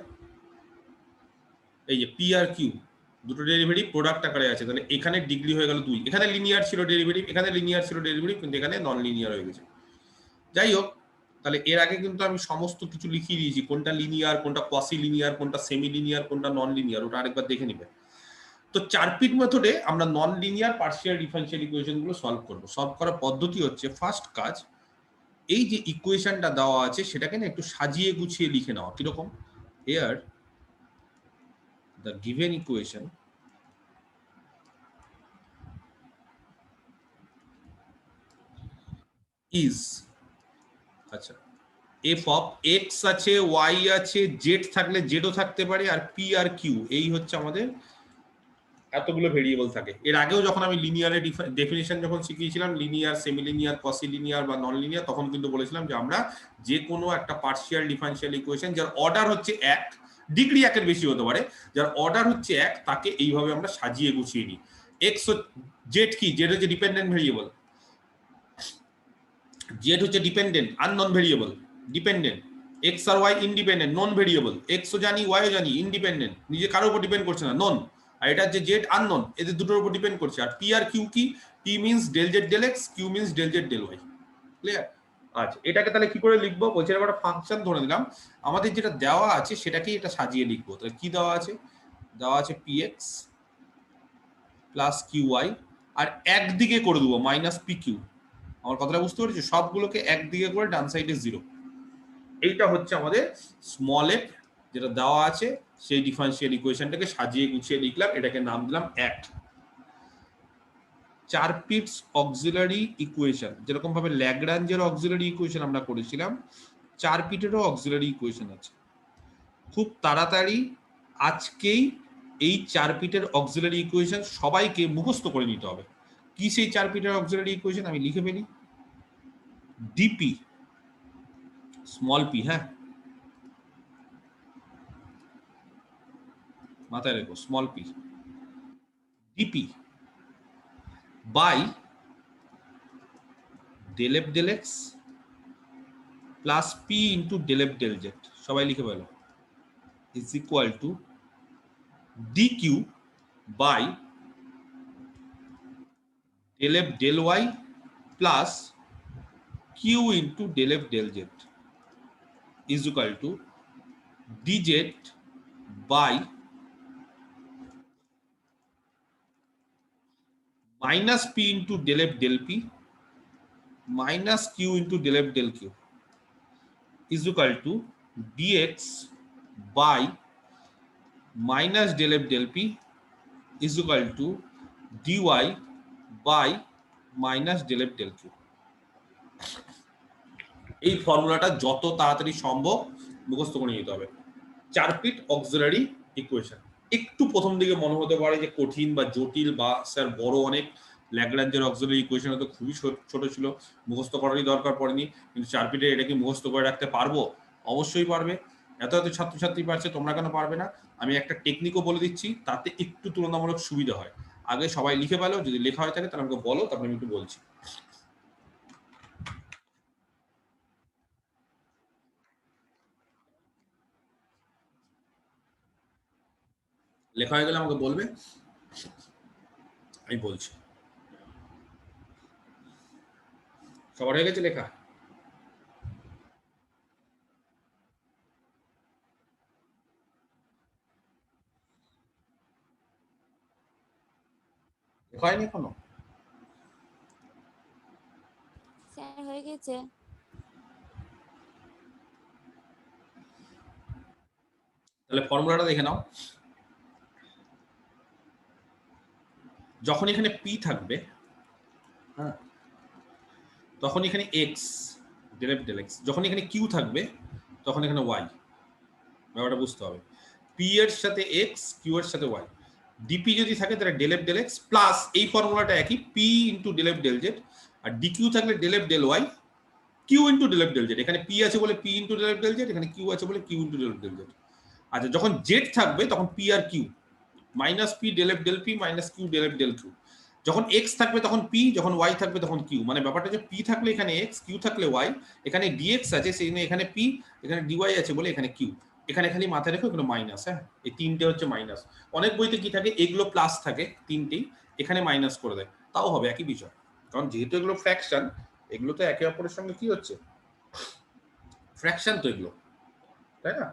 এই যে পি আর কিউ দুটো ডেরিভেটিভ প্রোডাক্ট আকারে আছে, তাহলে এখানে ডিগ্রি হয়ে গেল 2। এখানে লিনিয়ার ছিল ডেরিভেটিভ, এখানে লিনিয়ার ছিল ডেরিভেটিভ, কিন্তু এখানে নন লিনিয়ার হয়ে গেছে। যাই হোক, তাহলে এর আগে কিন্তু আমি সমস্ত কিছু লিখিয়ে দিয়েছি, কোনটা লিনিয়ার, কোনটা কোয়াসি লিনিয়ার, কোনটা সেমি লিনিয়ার, কোনটা নন লিনিয়ার, ওটা আরেকবার দেখে নিবে। তো চারপিট মেথডে আমরা non linear partial differential equation গুলো সলভ করব। সলভ করার পদ্ধতি হচ্ছে, ফার্স্ট কাজ, এই যে ইকুয়েশনটা দেওয়া আছে সেটাকে না একটু সাজিয়ে গুছিয়ে লিখে নেওয়া। কিরকম? Here the given equation is, আচ্ছা, f of x আছে, y আছে, z থাকলে z ও থাকতে পারে, আর p আর q, এই হচ্ছে আমাদের এতগুলো ভেরিয়েবল থাকে। এর আগেও যখন আমি লিনিয়ারের ডেফিনিশন যখন শিখিয়েছিলাম, linear, semi linear, quasi linear বা নন লিনিয়ার, তখন কিন্তু বলেছিলাম যে আমরা যে কোনো একটা পার্শিয়াল ডিফারেনশিয়াল ইকুয়েশন যার অর্ডার হচ্ছে 1, ডিগ্রি 1 এর বেশি হতে পারে, যার অর্ডার হচ্ছে 1, তাকে এইভাবে আমরা সাজিয়ে গুছিয়ে নিই। এক্স, জেড কি? জেড হচ্ছে ডিপেন্ডেন্ট ভেরিয়েবল, জেড হচ্ছে dependent unknown variable, dependent. X আর ওয়াই ইন্ডিপেন্ডেন্ট নন ভেরিয়েবল, এক্সও জানি ওয়াইও জানি, ইন্ডিপেন্ডেন্ট, নিজে কারোর উপর ডিপেন্ড করছে না, নন। আর এটা যে জেড আননোন, এদের দুটোর উপর ডিপেন্ড করছে। আর পি আর কিউ কি? P means del z del x, q means del z del y. Clear? আচ্ছা, এটাকে তাহলে কি করে লিখবো? বলছি একটা ফাংশন ধরে নিলাম, আমাদের যেটা দেওয়া আছে সেটাকেই এটা সাজিয়ে লিখবো। তাহলে কি দেওয়া আছে? দেওয়া আছে px প্লাস qy, আর একদিকে করে দেবো মাইনাস pq। আমার কথাটা বুঝতে পেরেছি? সবগুলোকে একদিকে করে ডান সাইডে 0। এইটা হচ্ছে আমাদের স্মল এফ যেটা দেওয়া আছে, সেই ডিফারেনশিয়াল ইকুয়েশনটাকে সাজিয়ে গুছিয়ে লিখলাম, এটাকে নাম দিলাম অ্যাক্ট। চারপিটস অক্সিলারি ইকুয়েশন, যেরকম ভাবে ল্যাগ্রাঞ্জের অক্সিলারি ইকুয়েশন আমরা করেছিলাম, চারপিটেরও অক্সিলারি ইকুয়েশন আছে। খুব তাড়াতাড়ি আজকেই এই চারপিটের অক্সিলারি ইকুয়েশন সবাইকে মুখস্থ করে নিতে হবে। কি সেই চারপিটের অক্সিলারি ইকুয়েশন? আমি লিখে ফেলি, ডিপি স্মল পি, হ্যাঁ মাথায় রেখো, small p, dp by del f del x plus p into del f del z, সবাই লিখে পেল, is equal to d q by del f del y plus q into del f del z is equal to d z by minus p into del f del p minus q into del f del q is equal to dx by minus del f del p is equal to dy by minus del f del q। এই ফর্মুলাটা যত তাড়াতাড়ি সম্ভব মুখস্থ করে নিতে হবে। চারপিট auxiliary equation একটু প্রথম দিকে মনে হতে পারে যে কঠিন বা জটিল বা স্যার বড় অনেক, ল্যাগ্রাঞ্জের অক্সিলারি ইকুয়েশন তো খুবই ছোট ছিল, মুখস্থ করারই দরকার পড়েনি, কিন্তু চারপিটে এটা কি মুখস্থ করে রাখতে পারবো? অবশ্যই পারবে। এত এত ছাত্রছাত্রী পারছে, তোমরা কেন পারবে না? আমি একটা টেকনিকও বলে দিচ্ছি, তাতে একটু তুলনামূলক সুবিধা হয়। আগে সবাই লিখে পেলো, যদি লেখা হয়ে থাকে তাহলে আমাকে বলো, তারপরে আমি একটু বলছি। লেখা হয়ে গেলে আমাকে বলবে, আমি বলছি। সবার হয়ে গেছে লেখা? লেখা হয়নি এখনো? স্যার হয়ে গেছে। তাহলে ফর্মুলাটা দেখে নাও। যখন এখানে p থাকবে, হ্যাঁ, তখন এখানে x del f del x, যখন এখানে q থাকবে তখন এখানে y। ব্যাপারটা বুঝতে হবে, p এর সাথে x, q এর সাথে y। ডিপি যদি থাকে তাহলে del f del x plus এই ফর্মুলাটা একই p into del f del z, আর ডিকিউ থাকলে del f del y q into del f del z. এখানে পি আছে বলে p into del f del z, এখানে কিউ আছে বলে q into del f del z. আচ্ছা, যখন জেড থাকবে তখন পি আর q, minus p del f del p minus q del f del Q. যখন এক্স থাকবে তখন পি, যখন ওয়াই থাকবে তখন কিউ। মানে ব্যাপারটা যে পি থাকলে এখানে এক্স, কিউ থাকলে ওয়াই, এখানে ডিএক্স আছে সেই জন্য এখানে পি, এখানে ডিওয়াই আছে বলে এখানে কিউ। এখানে খালি মাথায় রেখো এগুলো মাইনাস। হ্যাঁ, এই তিনটে হচ্ছে মাইনাস। অনেক বইতে কি থাকে, এগুলো প্লাস থাকে তিনটেই, এখানে মাইনাস করে দেয়, তাও হবে একই বিষয়। কারণ যেহেতু এগুলো ফ্র্যাকশন, এগুলো তো একে অপরের সঙ্গে কি হচ্ছে, ফ্র্যাকশন তো এগুলো, তাই না?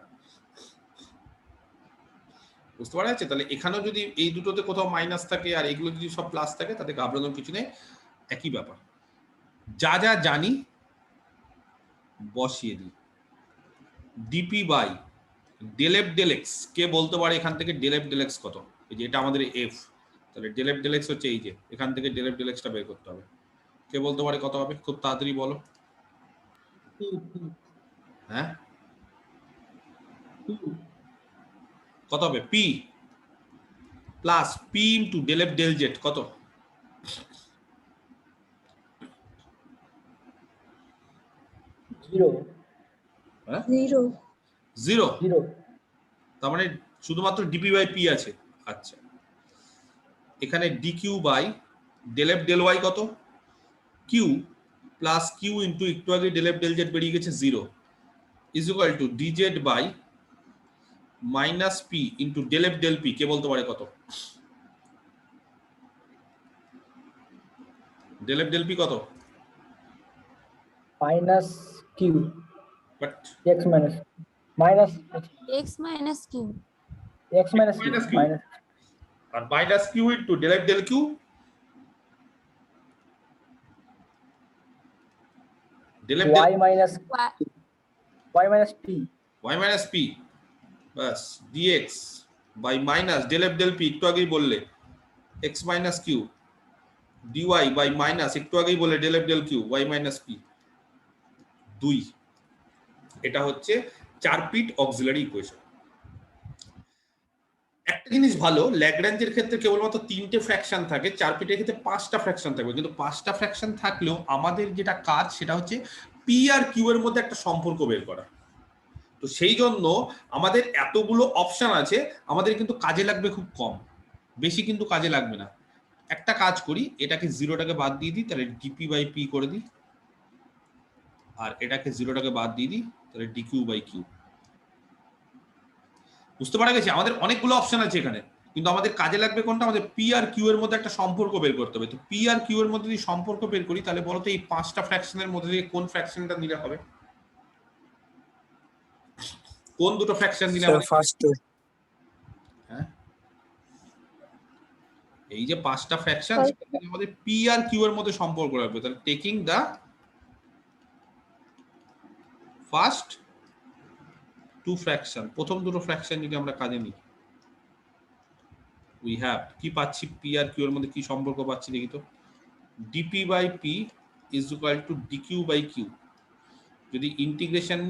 বুঝতে পারা যাচ্ছে? তাহলে এখানেও যদি এই দুটোতে কোথাও মাইনাস থাকে আর এগুলো যদি সব প্লাস থাকে তাতে ঘাবড়ানোর কিছু নেই, একই ব্যাপার। যা যা জানি বসিয়ে দিই। Dp by del f del x, কে বলতে পারে এখান থেকে ডেল এফ ডেল এক্স কত? এই যে এটা আমাদের এফ, তাহলে ডেল এফ ডেল এক্স হচ্ছে এই যে, এখান থেকে ডেল এফ ডেল এক্সটা বের করতে হবে। কে বলতে পারে কত হবে? খুব তাড়াতাড়ি বলো। হ্যাঁ, কত হবে? P plus p into del f del z কত? জিরো হ্যাঁ, 0. জিরো। জিরো তার মানে শুধুমাত্র ডিপি বাই পি আছে। আচ্ছা, এখানে d q by del f del y কত? কিউ প্লাস কিউ ইন্টু একটু আগে ডেল এফ ডেল জেড বেরিয়ে গেছে 0 is equal to d z by minus p into del f del p. কে বলতে পারে কত? ডেল এফ ডেল পি কত? Minus q but x minus x minus q. X minus q minus Q। Minus আর minus q into del f del q, del F y minus y y minus p y minus p, বাস dx by minus del f del p একটু আগেই বললে x minus q, dy by minus একটু আগেই বলে del f del q y minus p 2। এটা হচ্ছে 4 পিট auxiliary equation. একটা জিনিস ভালো, ল্যাগ্রাঞ্জের ক্ষেত্রে কেবলমাত্র 3টে ফ্র্যাকশন থাকে, 4 পিটের ক্ষেত্রে 5টা ফ্র্যাকশন থাকবে। কিন্তু 5টা ফ্র্যাকশন থাকলেও আমাদের যেটা কাজ সেটা হচ্ছে পি আর কিউ এর মধ্যে একটা সম্পর্ক বের করা। তো সেই জন্য আমাদের এতগুলো অপশন আছে, আমাদের কিন্তু কাজে লাগবে খুব কম, বেশি কিন্তু কাজে লাগবে না। একটা কাজ করি, এটাকে জিরোটাকে বাদ দিয়ে দিই, তাহলে ডিপি বাই পি করে দিই, আর এটাকে জিরোটাকে বাদ দিয়ে দিই, তাহলে ডিকিউ বাই কিউ। বুঝতে পারা গেছে? আমাদের অনেকগুলো অপশন আছে এখানে, কিন্তু আমাদের কাজে লাগবে কোনটা? আমাদের পি আর কিউ এর মধ্যে একটা সম্পর্ক বের করতে হবে। তো পি আর কিউ এর মধ্যে যদি সম্পর্ক বের করি, তাহলে বলতো এই 5টা ফ্র্যাকশনের মধ্যে দিয়ে কোন ফ্র্যাকশনটা নিলে হবে? কোন দুটো ফ্র্যাকশন নিলে স্যার আমাদের? ফার্স্ট হ্যাঁ, এই যে 5টা ফ্র্যাকশন, First. আমাদের পি আর কিউ এর মধ্যে সম্পর্ক রাখবে। তাহলে টেকিং দা ফার্স্ট 2 ফ্র্যাকশন, প্রথম দুটো ফ্র্যাকশন যদি আমরা কাজে নিই, উই হ্যাভ কি পাচ্ছি? পি আর কিউ এর মধ্যে কি সম্পর্ক পাচ্ছি দেখি তো। Dp by p is equal to dq by q. যদি ইন্টিগ্রেশন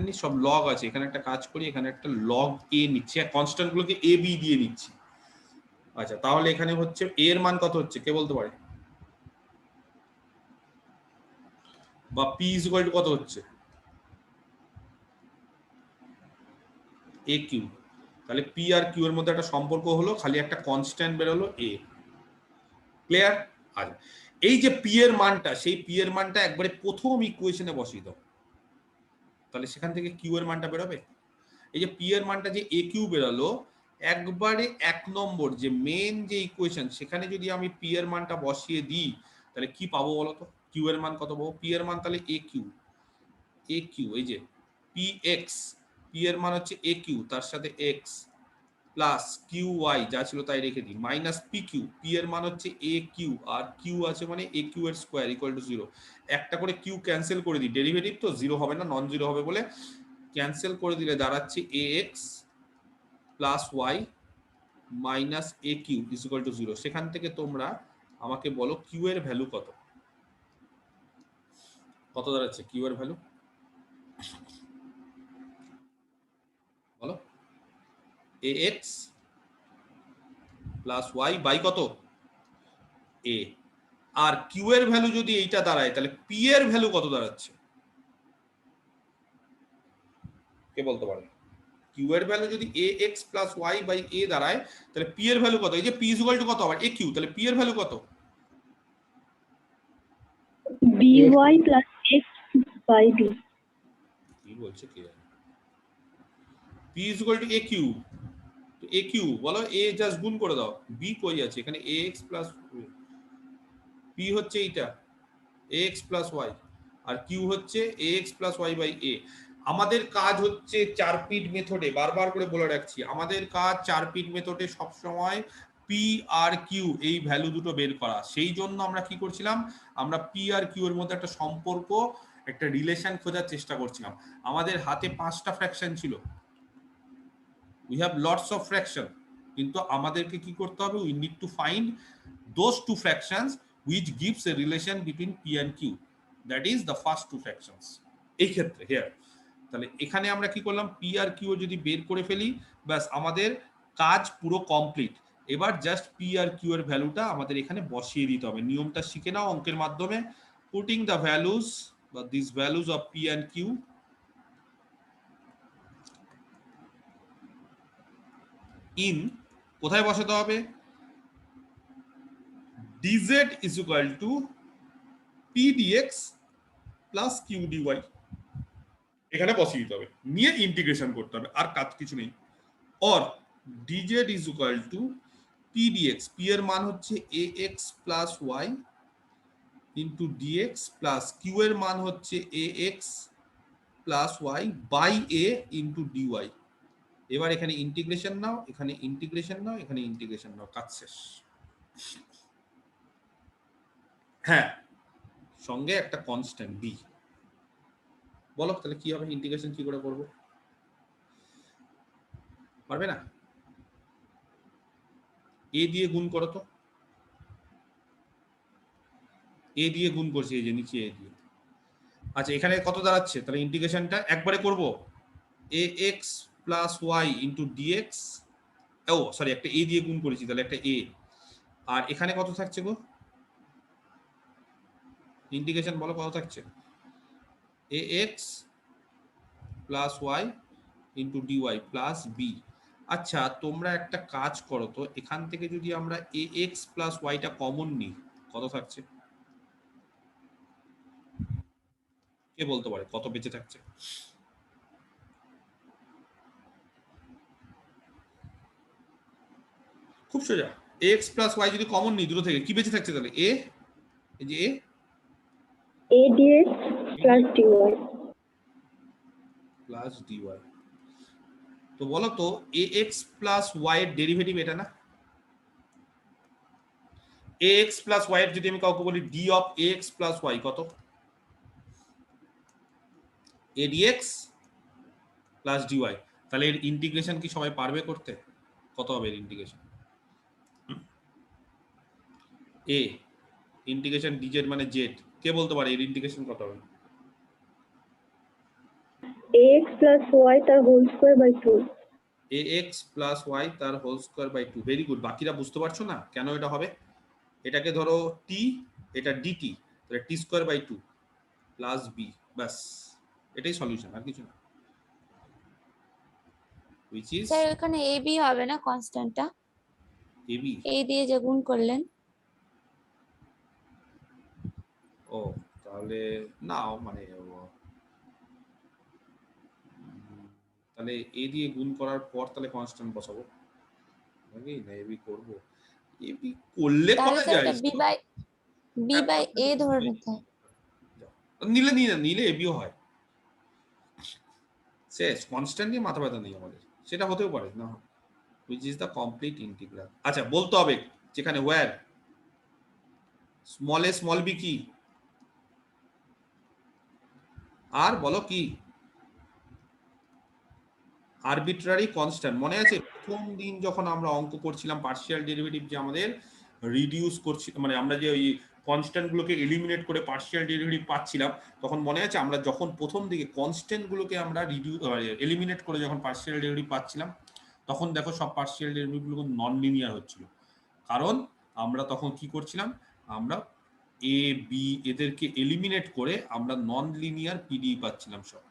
নিই সব লগ আছে, এখানে একটা কাজ করি, এখানে একটা লগ এ নিচ্ছি, কনস্ট্যান্ট গুলোকে এ বি দিয়ে নিচ্ছি। আচ্ছা, তাহলে এখানে হচ্ছে এ এর মান কত হচ্ছে? কে বলতে পারে? বা পি ইজ ইকুয়াল টু কত হচ্ছে? A q. তাহলে পি আর কিউ এর মধ্যে একটা সম্পর্ক হলো, খালি একটা কনস্ট্যান্ট বেরোলো এ। ক্লিয়ার? আচ্ছা, এই যে পি এর মানটা, সেই পি এর মানটা একবারে প্রথম ইকুয়েশনে বসিয়ে দাও, তাহলে সেখান থেকে কিউ এর মানটা বেরোবে। এই যে পি এর মানটা যে এ কিউ বেরোলো, একবারে 1 নম্বর যে মেন যে ইকুয়েশন, সেখানে যদি আমি পি এর মানটা বসিয়ে দিই, তাহলে কি পাবো বলতো? কিউ এর মান কত পাবো? পি এর মান তাহলে এ কিউ, এই যে পি এক্স, পি এর মান হচ্ছে এ কিউ, তার সাথে এক্স প্লাস কিউ ওয়াই যা ছিল তাই রেখে দিই, মাইনাস পি কিউ, পি এর মান হচ্ছে এ কিউ, আর কিউ আছে মানে এ কিউ এর স্কোয়ার ইকুয়াল টু 0। একটা করে কিউ ক্যান্সেল করে দিই, ডেরিভেটিভ তো 0 হবে না, নন জিরো হবে বলে ক্যান্সেল করে দিলে দাঁড়াচ্ছে a x plus y minus a q is equal to 0। সেখান থেকে তোমরা আমাকে বলো কিউ এর ভ্যালু কত? কত দাঁড়াচ্ছে কিউ এর ভ্যালু? বলো। এ এক্স প্লাস ওয়াই বাই কত এ। আর কিউ এর ভ্যালু যদি এইটা দাঁড়ায় তাহলে পি এর ভ্যালু কত দাঁড়াচ্ছে কে বলতে পারে? কিউ এর ভ্যালু যদি এ এক্স প্লাস ওয়াই বাই এ দাঁড়ায় তাহলে পি এর ভ্যালু কত? এই যে পি ইজ ইকুয়াল টু কত আবার এ কিউ, তাহলে পি এর ভ্যালু কত? by plus x by b. কি বলছে কে জানে? P is equal to a q, তো এ কিউ বলো, এ জাস্ট গুণ করে দাও, বি কই আছে এখানে? এ এক্স প্লাস পি হচ্ছে এইটা এ এক্স প্লাস ওয়াই, আর কিউ হচ্ছে এ এক্স প্লাস ওয়াই বাই এ। আমাদের কাজ হচ্ছে 4 পিট মেথডে, বারবার করে বলে রাখছি, আমাদের কাজ 4 পিট মেথডে সবসময় পি আর কিউ এই ভ্যালু দুটো বের করা। সেই জন্য আমরা কি করছিলাম, আমরা পি আর কিউ এর মধ্যে একটা সম্পর্ক, একটা রিলেশন খোঁজার চেষ্টা করছিলাম। আমাদের হাতে 5টা ফ্র্যাকশন ছিল, we have lots of fraction, কিন্তু আমাদেরকে কি করতে হবে, we need to find those 2 fractions which gives a relation between p and q, that is the first 2 fractions এই ক্ষেত্রে here। তাহলে এখানে আমরা কি করলাম, পি আর কিউ যদি বের করে ফেলি, ব্যাস আমাদের কাজ পুরো কমপ্লিট। এবার জাস্ট পি আর কিউ এর ভ্যালুটা আমাদের এখানে বসিয়ে দিতে হবে। নিয়মটা শিখে নাও অঙ্কের মাধ্যমে। পুটিং দ্য ভ্যালুস বা this values of p and q in, কোথায় বসাতে হবে, dz is equal to p dx plus q dy, এখানে বসিয়ে দিতে হবে, নিয়ে ইন্টিগ্রেশন করতে হবে, আর কাজ কিছু নেই। or dz is equal to p dx, p এর মান হচ্ছে ax plus y into dx plus q এর মান হচ্ছে ax plus y by a into dy। এবার এখানে ইন্টিগ্রেশন নাও, এখানে ইন্টিগ্রেশন নাও, এখানে ইন্টিগ্রেশন নাও, কাজ শেষ। হ্যাঁ, সঙ্গে একটা কনস্ট্যান্ট বি। বলো তাহলে কি হবে, ইন্টিগ্রেশন কি করে করব? পারবে না? এ দিয়ে গুণ করো তো, এ দিয়ে গুণ করছি, এই যে নিচে এ দিয়ে। আচ্ছা এখানে কত দাঁড়াচ্ছে, তাহলে ইন্টিগ্রেশনটা একবারে করব, a x plus y into dx, oh sorry একটা এ দিয়ে গুণ করেছি, তাহলে একটা এ, আর এখানে কত থাকছে গো ইন্টিগ্রেশন বলো কত থাকছে, a x plus y into dy plus b. আচ্ছা তোমরা একটা কাজ করো তো, এখান থেকে যদি আমরা এ এক্স প্লাস ওয়াইটা কমন নিই, কত থাকছে কে বলতে পারে, কত বেঁচে থাকছে? খুব সোজা, এ এক্স প্লাস ওয়াই যদি কমন নিই দুটো থেকে, কি বেঁচে থাকছে তাহলে? এ, এই যে a dx plus dy. Plus dy. তো বলো তো এ এক্স প্লাস ওয়াই এর ডেরিভেটিভ এটা না? এ এক্স প্লাস ওয়াই এর যদি আমি কাউকে বলি d of a x plus y কত? A dx plus dy. তাহলে এর ইন্টিগ্রেশন কি সবাই পারবে করতে? কত হবে এর ইন্টিগ্রেশন? এ ইন্টিগ্রেশন ডিজেড মানে জেড, কে বলতে পারে এর ইন্টিগ্রেশন কত হবে? ax plus y তার whole square by 2. A x plus y তার whole square by 2। Very good. বাকিরা বুঝতে পারছো না কেন এটা হবে? এটাকে ধরো টি, এটা ডিটি, তাহলে টি স্কয়ার বাই 2 প্লাস বি, ব্যাস এটাই সলিউশন, আর কিছু না। which is স্যার এখানে এ বি হবে না কনস্ট্যান্টটা, ab। এ দিয়ে যে গুণ করলেন? ও তাহলে নাও মানে তাহলে এ দিয়ে গুণ করার পর তাহলে কনস্ট্যান্ট বসাবো নাকি না এবি করব? এবি করলে তাহলে করা স্যার যায়, এটা বি বাই এ ধরে নিতে হয়। নিলে নিলে এবিও হয়, শেষ। কনস্ট্যান্ট নিয়ে মাথা ব্যথা নেই আমাদের, সেটা হতেও পারে না, which is the complete integral। আচ্ছা বলতে হবে যেখানে where small a small b কি, আর বলো কি, আরবিট্রারি কনস্ট্যান্ট। মনে আছে প্রথম দিন যখন আমরা অঙ্ক করছিলাম পার্শিয়াল ডেরিভেটিভ, যে আমাদের রিডিউস করছি, মানে আমরা যে ওই কনস্ট্যান্ট গুলোকে এলিমিনেট করে পার্শিয়াল ডেরিভেটিভ পাচ্ছিলাম, তখন মনে আছে আমরা যখন প্রথম দিকে কনস্ট্যান্ট গুলোকে আমরা এলিমিনেট করে যখন পার্শিয়াল ডেরিভেটিভ পাচ্ছিলাম, তখন দেখো সব পার্শিয়াল ডেরিভেটিভ গুলো নন লিনিয়ার হচ্ছিল। কারণ আমরা তখন কি করছিলাম, আমরা এ বি এদেরকে এলিমিনেট করে আমরা নন লিনিয়ার পিডিই পাচ্ছিলাম সব।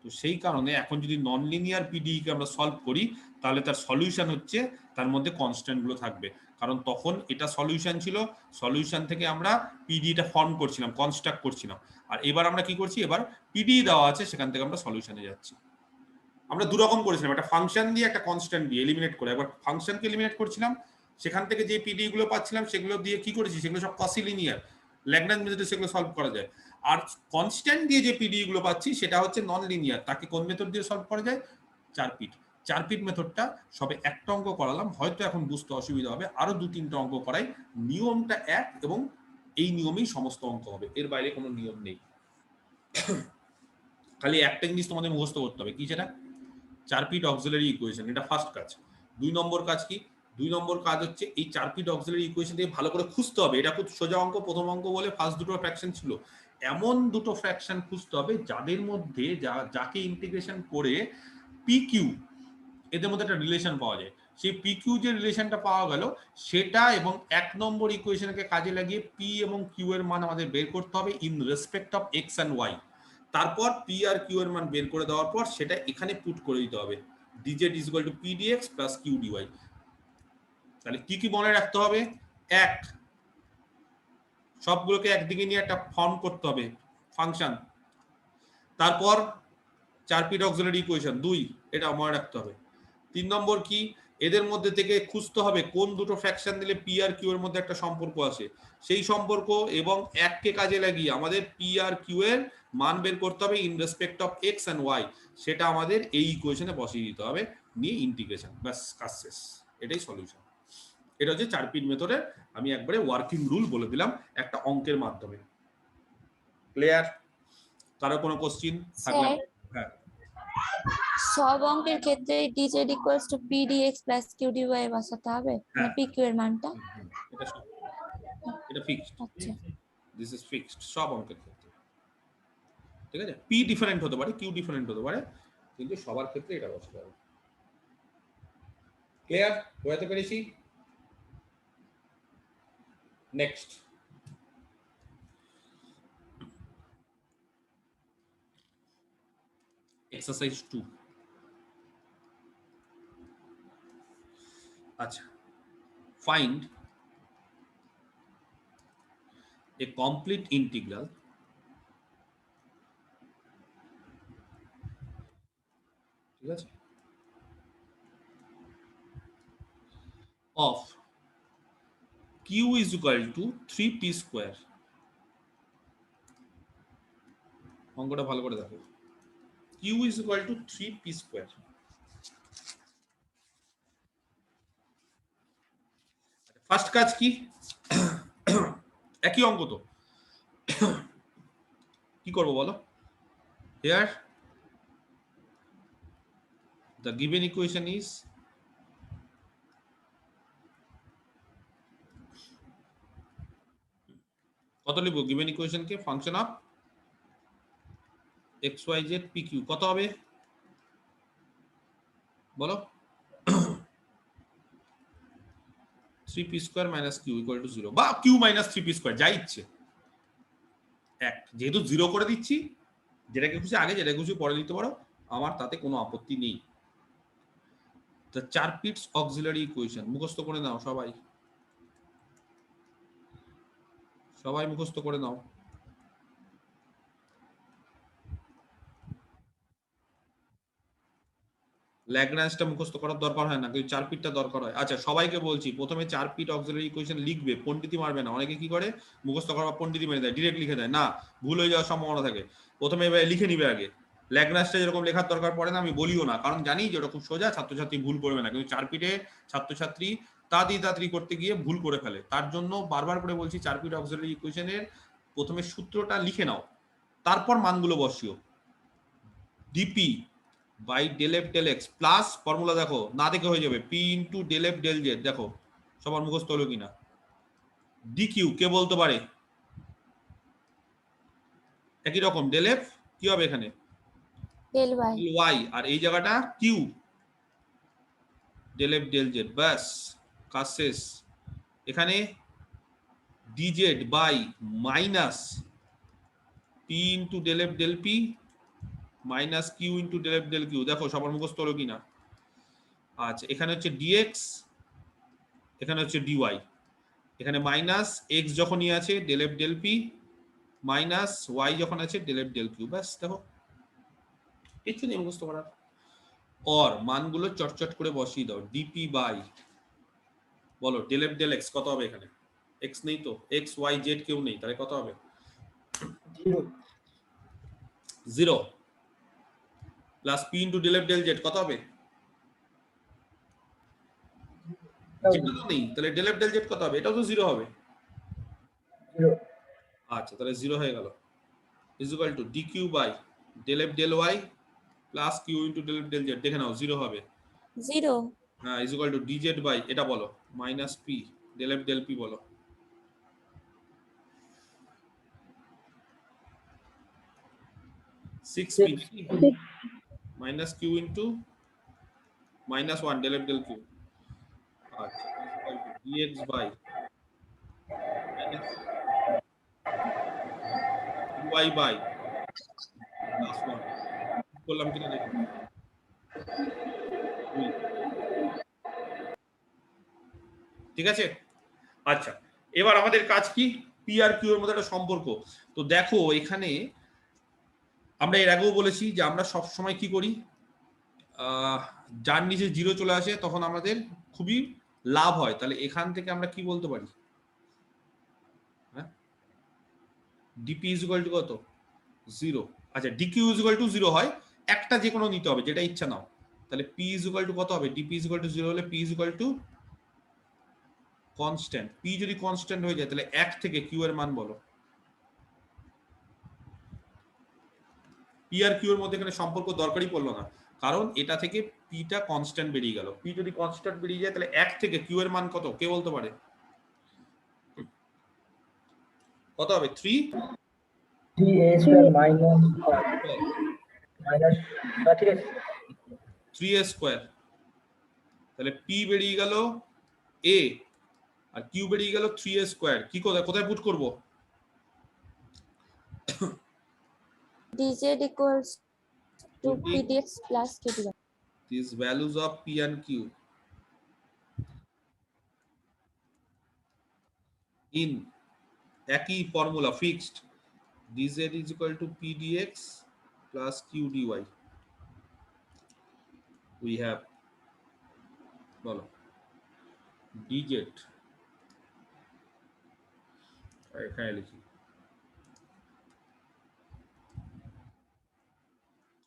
তো সেই কারণে এখন যদি নন লিনিয়ার পিডিই কে আমরা সলভ করি তাহলে তার সলিউশন হচ্ছে তার মধ্যে কনস্ট্যান্ট গুলো থাকবে, কারণ তখন এটা সলিউশন ছিল, সলিউশন থেকে আমরা পিডিটা ফর্ম করছিলাম, কনস্ট্রাক্ট করছিলাম। আর এবার আমরা কি করছি, এবার পিডিই দেওয়া আছে সেখান থেকে আমরা সলিউশনে যাচ্ছি। আমরা দু রকম করেছিলাম, একটা ফাংশন দিয়ে একটা কনস্ট্যান্ট দিয়ে এলিমিনেট করে, একবার ফাংশনকে এলিমিনেট করছিলাম, সেখান থেকে যে পিডি গুলো পাচ্ছিলাম সেগুলো দিয়ে কি করেছি, সেগুলো সব কসি লিনিয়ার, ল্যাগ্রাঞ্জ মেথডে সেগুলো সলভ করা যায়। আর কনস্ট্যান্ট দিয়ে যে পিডি গুলো পাচ্ছি সেটা হচ্ছে নন লিনিয়ার, তাকে কোন মেথড দিয়ে সলভ করা যায়, 4 পিট। 4 পিট মেথডটা সবে একটা অঙ্ক করালাম, হয়তো এখন বুঝতে অসুবিধা হবে, আরো 2-3টা অঙ্ক করাই, নিয়মটা এক এবং এই নিয়মেই সমস্ত অঙ্ক হবে, এর বাইরে কোনো নিয়ম নেই। খালি একটা জিনিস তোমাদের মুখস্থ করতে হবে, কি সেটা, 4 পিট অক্সিলারি ইকুয়েশন, এটা ফার্স্ট কাজ। 2 নম্বর কাজ কি, 2 নম্বর কাজ হচ্ছে এই 4 পিট অক্সিলারি ইকুয়েশন দিয়ে ভালো করে খুঁজতে হবে, এটা খুব সোজা অঙ্ক, প্রথম অঙ্ক বলে ফার্স্ট দুটো ফ্র্যাকশন ছিল, এমন দুটো ফ্র্যাকশন খুঁজতে হবে যাদের মধ্যে যাকে ইন্টিগ্রেশন করে পি কিউ এদের মধ্যে একটা রিলেশন পাওয়া যায়। সেই পি কিউ যে রিলেশনটা পাওয়া গেল সেটা এবং 1 নম্বর ইকুয়েশনকে কাজে লাগিয়ে পি এবং কিউ এর মান আমাদের বের করতে হবে in respect of x and y. তারপর পি আর কিউ এর মান বের করে দেওয়ার পর সেটা এখানে পুট করে দিতে হবে, dz is equal to p dx plus q dy। তাহলে কি কি মনে রাখতে হবে, এক, সবগুলোকে একদিকে নিয়ে একটা ফর্ম করতে হবে ফাংশন। তারপর 4 পিট অক্সিলারি ইকুয়েশন 2, এটা মনে রাখতে হবে। 3 নম্বর কি, এদের মধ্যে থেকে খুঁজতে হবে কোন দুটো ফ্র্যাকশন দিলে পি আর কিউ এর মধ্যে একটা সম্পর্ক আসে, সেই সম্পর্ক এবং এককে কাজে লাগিয়ে আমাদের পি আর কিউ এর মান বের করতে হবে in respect of x and y, সেটা আমাদের এই ইকুয়েশনে বসিয়ে দিতে হবে, নিয়ে ইন্টিগ্রেশন, ব্যাস কাজ শেষ, এটাই সলিউশন। এটা হচ্ছে 4 পিট মেথডের আমি একবারে ওয়ার্কিং রুল বলে দিলাম একটা অঙ্কের মাধ্যমে। ক্লিয়ার? কারো কোনো কোশ্চিন থাকলে? হ্যাঁ, সব অঙ্কের ক্ষেত্রে dz equals to p dx plus q dy বসাতে হবে, মানে p q এর মানটা। এটা সব, এটা ফিক্সড, আচ্ছা, দিস ইজ ফিক্সড সব অঙ্কের ক্ষেত্রে, ঠিক আছে। পি ডিফারেন্ট হতে পারে, কিউ ডিফারেন্ট হতে পারে, কিন্তু সবার ক্ষেত্রে এটা বসতে হবে। ক্লিয়ার? বোঝাতে পেরেছি? Next, exercise 2। আচ্ছা, ফাইন্ড a complete integral ঠিক আছে of q is equal to 3p square। অঙ্কটা ভালো করে দেখো, q is equal to 3p square। First কাজ কি, একই অঙ্ক তো, কি করব বলো, here the given equation is কত লিখবো, given equation K function of xyz pq কত হবে বলো, 3p square minus q equal to 0 বা q minus 3p square যা ইচ্ছে, এক, যেহেতু 0 করে দিচ্ছি, যেটাকে খুশি আগে যেটা খুশি পরে দিতে পারো, আমার তাতে কোনো আপত্তি নেই। The 4 পিটস অক্সিলারি ইকুয়েশন মুখস্থ করে নাও সবাই, সবাই মুখস্থ করে নাও। ল্যাগ্রাঞ্জটা মুখস্থ করার দরকার হয় না, কিন্তু 4 পিটটা দরকার হয়। আচ্ছা, সবাইকে বলছি প্রথমে 4 পিট অক্সিলারি ইকুয়েশন লিখবে, পণ্ডিতি মারবে না। অনেকে কি করে মুখস্থ করার পণ্ডিতি মেরে দেয়, ডিরেক্ট লিখে দেয়, না, ভুল হয়ে যাওয়ার সম্ভাবনা থাকে। প্রথমে এবার লিখে নিবে আগে, ল্যাগ্রাঞ্জটা যেরকম লেখার দরকার পড়ে না, আমি বলিও না, কারণ জানি যে ওটা খুব সোজা, ছাত্রছাত্রী ভুল করবে না, কিন্তু 4 পিটে ছাত্রছাত্রী তাড়াতাড়ি করতে গিয়ে ভুল করে ফেলে। তার জন্য বারবার করে বলছি 4 পিট অক্সিলারি ইকুয়েশনের প্রথমে সূত্রটা লিখে নাও, তারপর মানগুলো বসিও। Dp by del f del x plus formula দেখো, না দেখে হয়ে যাবে, p into del f del z, দেখো সবার মুখস্থ হলো কিনা। ডি কিউ কে বলতে পারে, একই রকম, ডেল এফ কি হবে এখানে, del y। ওয়াই, আর এই জায়গাটা q, del f del z, ব্যাস কাজ শেষ। এখানে dz বাই minus p into del f del p minus q into del f del q. দেখো সবার মুখস্থ হলো কিনা। আচ্ছা, এখানে হচ্ছে dx, এখানে হচ্ছে dy, এখানে মাইনাস এক্স যখনই আছে del f del p minus y যখন আছে ডেল এফ ডেল কিউ। ব্যাস দেখো, কিছু নেই মুখস্থ করার। और মানগুলো চটচট করে বসিয়ে দাও। ডিপি বাই বলো ডেল এফ ডেল এক্স কত হবে? এখানে এক্স নেই তো, এক্স ওয়াই জেড কেউ নেই, তাহলে কত হবে? 0 plus p into del f del z কত হবে? যেটা তো নেই, তাহলে ডেল এফ ডেল জেড কত হবে? এটাও তো 0 হবে। 0 আচ্ছা, তাহলে 0 হয়ে গেল। Is equal to d q by del f del y plus q into del f del z. দেখে নাও 0 হবে। 0 হ্যাঁ, is equal to d z by এটা বলো minus p del f del p বলো। Six p minus q into minus 1 del f del q. আচ্ছা, dx by minus y by plus 1 বললাম কিনা দেখুন। ঠিক আছে। আচ্ছা, এবার আমাদের কাজ কি? পি আর কিউ এর মধ্যে একটা সম্পর্ক। তো দেখো এখানে আমরা এর আগেও বলেছি যে আমরা সব সময় কি করি, যার নিচে 0 চলে আসে তখন আমাদের খুবই লাভ হয়। তাহলে এখান থেকে আমরা কি বলতে পারি? হ্যাঁ, ডিপি ইজ ইকুয়াল টু কত? 0। আচ্ছা, ডিকিউ ইজ ইকুয়াল টু 0 হয়, একটা যে কোনো নিতে হবে, যেটা ইচ্ছা নাও। তাহলে পি ইজ ইকুয়াল টু কত হবে? ডিপি ইজ ইকুয়াল টু 0 হলে P is equal to constant. P যদি কনস্ট্যান্ট হয়ে যায় তাহলে 1 থেকে কিউ এর মান বলো। পি আর কিউ এর মধ্যে এখানে সম্পর্ক দরকারই পড়লো না, কারণ এটা থেকে পিটা কনস্ট্যান্ট বেরিয়ে গেল। পি যদি কনস্ট্যান্ট বেরিয়ে যায় তাহলে 1 থেকে কিউ এর মান কত কে বলতে পারে? কত হবে? 3 3a স্কয়ার মাইনাস ঠিক আছে 3a স্কয়ার। তাহলে পি বেরিয়ে গেল a আর কিউ বেরিয়ে গেল 3a স্কয়ার। কি কোথায় কোথায় পুট করব? dz equals to pdx plus qdy. These values of p and q in একই formula fixed. dz is equal to p dx plus q dy. We have বলো dz এখানে লিখি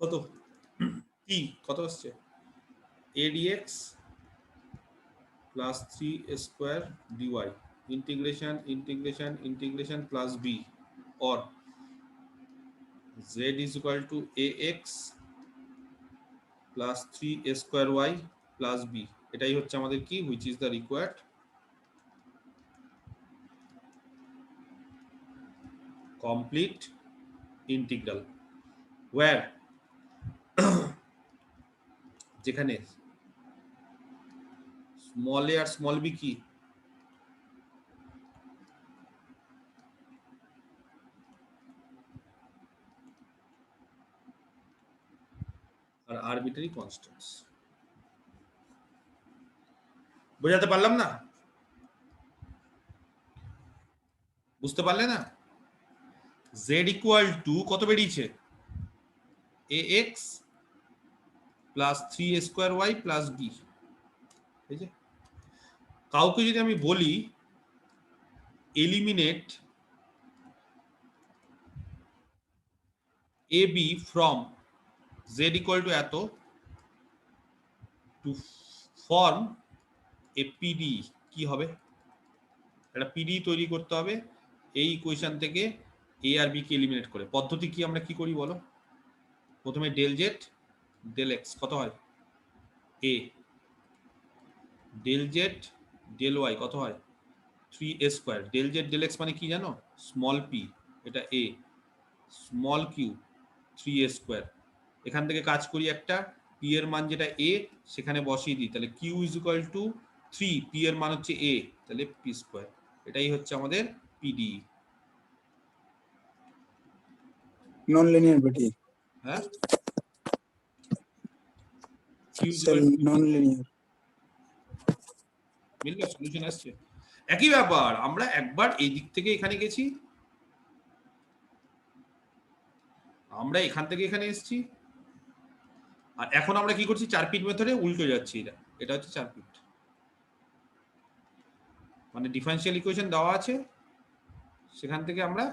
কত t কত আসছে? a dx plus 3a square dy integration integration integration plus b or z is equal to ax plus 3a square y plus b। এটাই হচ্ছে আমাদের কি, which is the required complete integral where যেখানে small a আর small b কি? আর arbitrary constants. বোঝাতে পারলাম না? বুঝতে পারলে না? z ইকুয়াল টু কত বেরিয়েছে? ax plus 3a square y plus b। ঠিক আছে, কাউকে যদি আমি বলি eliminate ab from z equal two এত টু ফর্ম এ পিডি, কি হবে? একটা পিডি তৈরি করতে হবে এই ইকুয়েশন থেকে এ আর বি কে এলিমিনেট করে। পদ্ধতি কি, আমরা কি করি বলো? প্রথমে ডেল জেড ডেল এক্স কত হয়? A del z del y কত হয়? 3a square. Del z del x মানে কি জানো? স্মল পি, এটা এ, স্মল কিউ 3a স্কয়ার। এখান থেকে কাজ করি একটা, পি এর মান যেটা এ সেখানে বসিয়ে দিই, তাহলে q is equal to 3, p এর মান হচ্ছে এ, তাহলে পি স্কোয়ার, এটাই হচ্ছে আমাদের পিডিই। নন লিনিয়ার বেটি হ্যাঁ, স্যার, নন লিনিয়ার। মিললো, সলিউশন আসছে। একই ব্যাপার, আমরা একবার এই দিক থেকে এখানে গেছি, আমরা এখান থেকে এখানে এসেছি, আর এখন আমরা কি করছি, 4 পিট মেথডে উল্টো যাচ্ছি। এটা হচ্ছে 4 পিট, মানে ডিফারেনশিয়াল ইকুয়েশন দেওয়া আছে, সেখান থেকে আমরা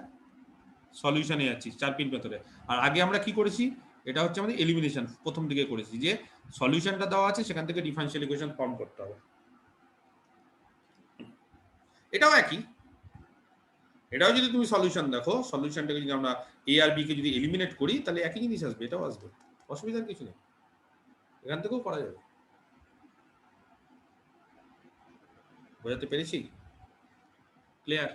সলিউশনে যাচ্ছি 4 পিট মেথডে। আর আগে আমরা কি করেছি, এটা হচ্ছে আমাদের এলিমিনেশন, প্রথম দিকে করেছি যে সলিউশনটা দেওয়া আছে, সেখান থেকে ডিফারেনশিয়াল ইকুয়েশন ফর্ম করতে হবে। এটাও একই, এটাও যদি তুমি সলিউশন দেখো, সলিউশনটাকে যদি আমরা এ আর বি কে যদি এলিমিনেট করি, তাহলে একই জিনিস আসবে, এটাও আসবে, অসুবিধার কিছু নেই, এখান থেকেও করা যাবে। বোঝাতে পেরেছি? Clear?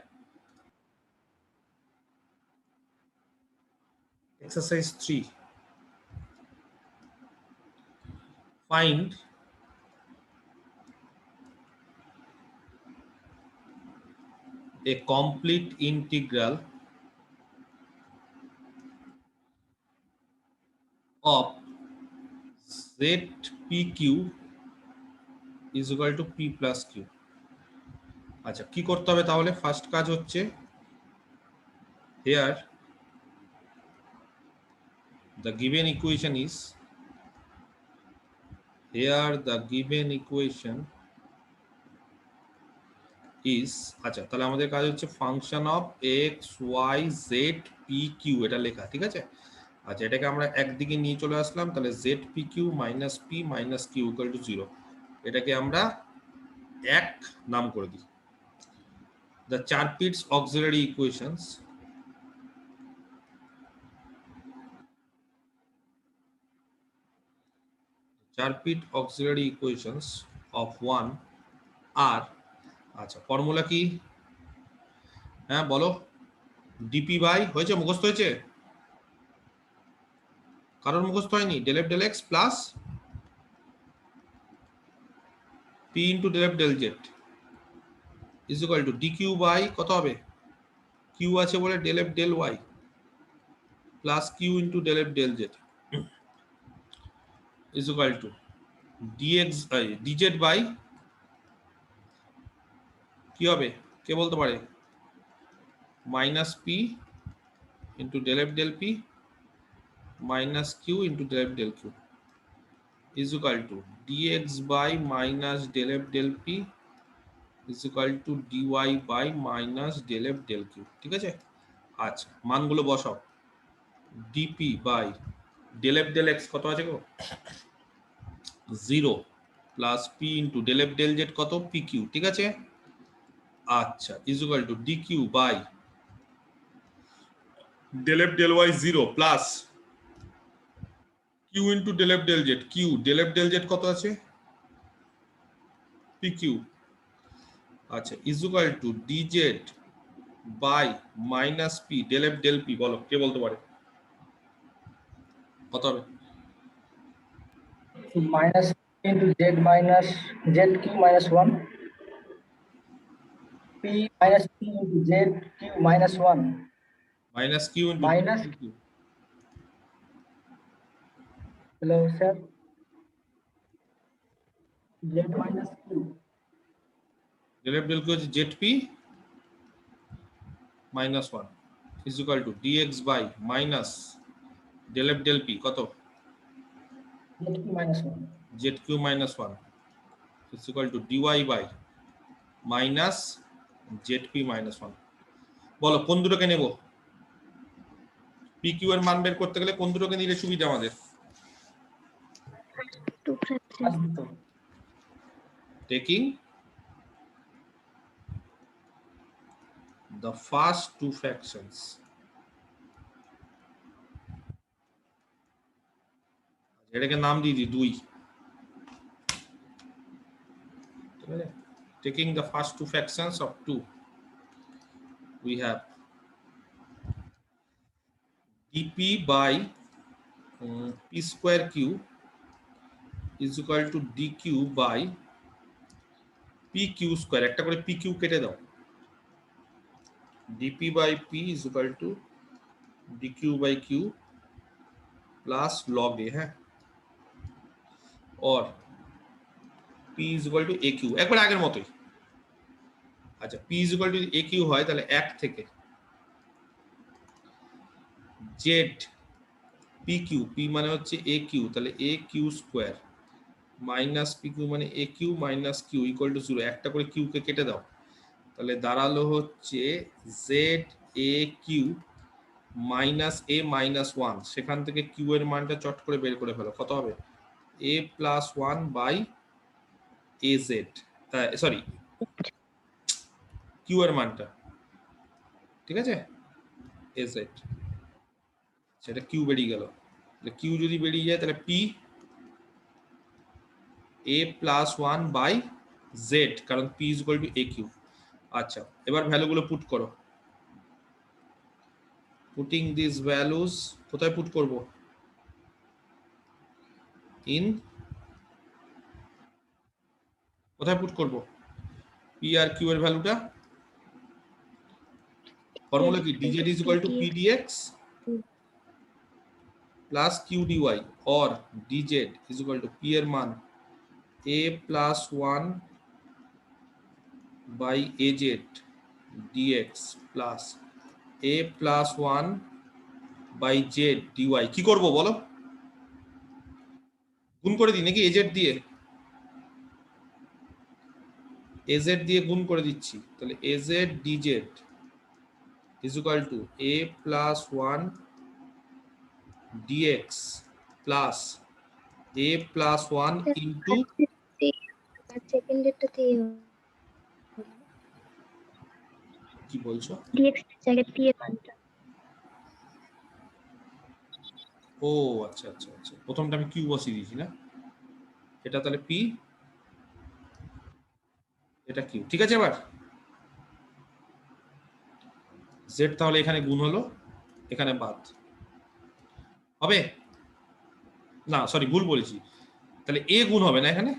Exercise 3, find a complete integral of ZPQ is equal to P plus Q. আচ্ছা, কি করতে হবে তাহলে? ফার্স্ট কাজ হচ্ছে, here the given equation is, আচ্ছা তাহলে আমাদের কাজ হচ্ছে function of x y z p q, এটা লেখা, ঠিক আছে? আচ্ছা, এটাকে আমরা একদিকে নিয়ে চলে আসলাম, তাহলে z p q minus p minus q equal to 0, এটাকে আমরা এক নাম করে দিই। The 4 Charpit's auxiliary equations, of 1 আর, আচ্ছা ফর্মুলা কি? হ্যাঁ বলো, ডিপি বাই, হয়েছে, মুখস্থ হয়েছে? কারণ মুখস্থ হয়নি? Del f del x plus p into del f del z is equal to d q by, কত হবে? কিউ আছে বলে del f del y plus q into del f del z is equal to dx dz by, কি হবে কে বলতে পারে? Minus p into del f del p minus q into del f del q is equal to dx by minus del f del p is equal to dy by minus del f del q, ঠিক আছে? আচ্ছা, মানগুলো বসাও। dp by del f del x কত আছে গো? 0 plus p into del f del z কত? pq, ঠিক আছে? আচ্ছা, is equal to dq by del f del y 0 plus q into del f del z, q del f del z কত আছে? pq, আচ্ছা is equal to dz by minus p del f del p, বলো কে বলতে পারে কত হবে? minus into z minus z q minus 1, p minus p into z q minus 1, minus q into minus, q, hello sir, z minus q, del f del q হচ্ছে zp minus 1 is equal to dx by minus del f del p কত? z q minus 1, zq minus 1 is equal to dy by minus zp minus 1, বলো কোন দুটোকে নেব? pq এর মান বের করতে গেলে কোন দুটোকে নিলে সুবিধা আমাদের? taking the first two fractions, এটাকে নাম দিয়ে দিই 2, taking the first two fractions of 2, we have dp by p square q is equal to dq by p q square, একটা করে পি কিউ কেটে দাও, dp by p is equal to d q by q plus log a, হ্যাঁ, और p is equal to a q, একবার আগের মতোই। আচ্ছা, p is equal to a q হয়, তাহলে 1 থেকে জেড পি কিউ, পি মানে হচ্ছে এ কিউ, তাহলে a q square minus p q মানে a q minus q equal to 0, একটা করে কিউ কে কেটে দাও, তাহলে দাঁড়ালো হচ্ছে জেড এ কিউ মাইনাস এ মাইনাস 1, সেখান থেকে কিউ এর মানটা চট করে বের করে ফেলো, কত হবে a plus 1 by a z, sorry q এর মানটা, ঠিক আছে, এ জেড, সেটা কিউ বেরিয়ে গেল, কিউ যদি বেরিয়ে যায় তাহলে p a plus 1 by z, কারণ p is equal to a q. আচ্ছা, এবার ভ্যালুগুলো পুট করো, পুটিং দিস ভ্যালুজ, কোথায় পুট করব, ইন, কোথায় পুট করব, পি আর কিউ এর ভ্যালুটা, ফর্মুলা কি, dz is equal to p dx plus q dy, or dz is equal to p এর মান a plus 1 by az dx plus a plus 1 by z dy। কি করব বলো, গুণ করে দিই নাকি az দিয়ে, az দিয়ে গুণ করে দিচ্ছি, তাহলে az dz is equal to a plus 1 dx plus a plus 1 into, সেকেন্ডেরটাতে কি বলছো, dx এর জায়গায় p এর মানটা ও আচ্ছা আচ্ছা আচ্ছা, প্রথমটা আমি কিউ বসিয়ে দিয়েছি না, এটা তাহলে পি, এটা কিউ, ঠিক আছে। এবার জেড তাহলে এখানে গুণ হলো, এখানে বাদ হবে না, সরি ভুল বলেছি, তাহলে এ গুণ হবে না এখানে,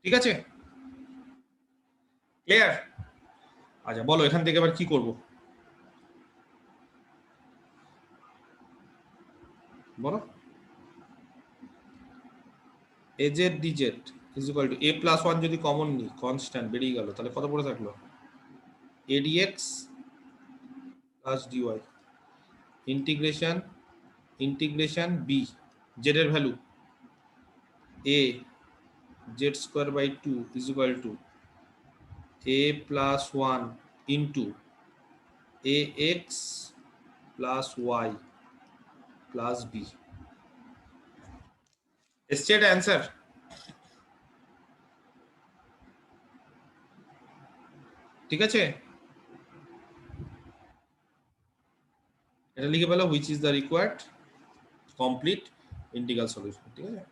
ঠিক আছে, ক্লিয়ার। আচ্ছা বলো এখান থেকে এবার কি করব, বলো, az dz is equal to a plus 1 যদি কমন নি, কনস্ট্যান্ট বেরিয়ে গেল, তাহলে কত পড়ে থাকলো a dx plus dy ইন্টিগ্রেশন ইন্টিগ্রেশন b, z এর value a z square by 2 is equal to a plus 1 into ax plus y plus b, এসছে এটা অ্যান্সার, ঠিক আছে, এটা লিখে ফেলো, which is the required complete integral solution, ঠিক আছে।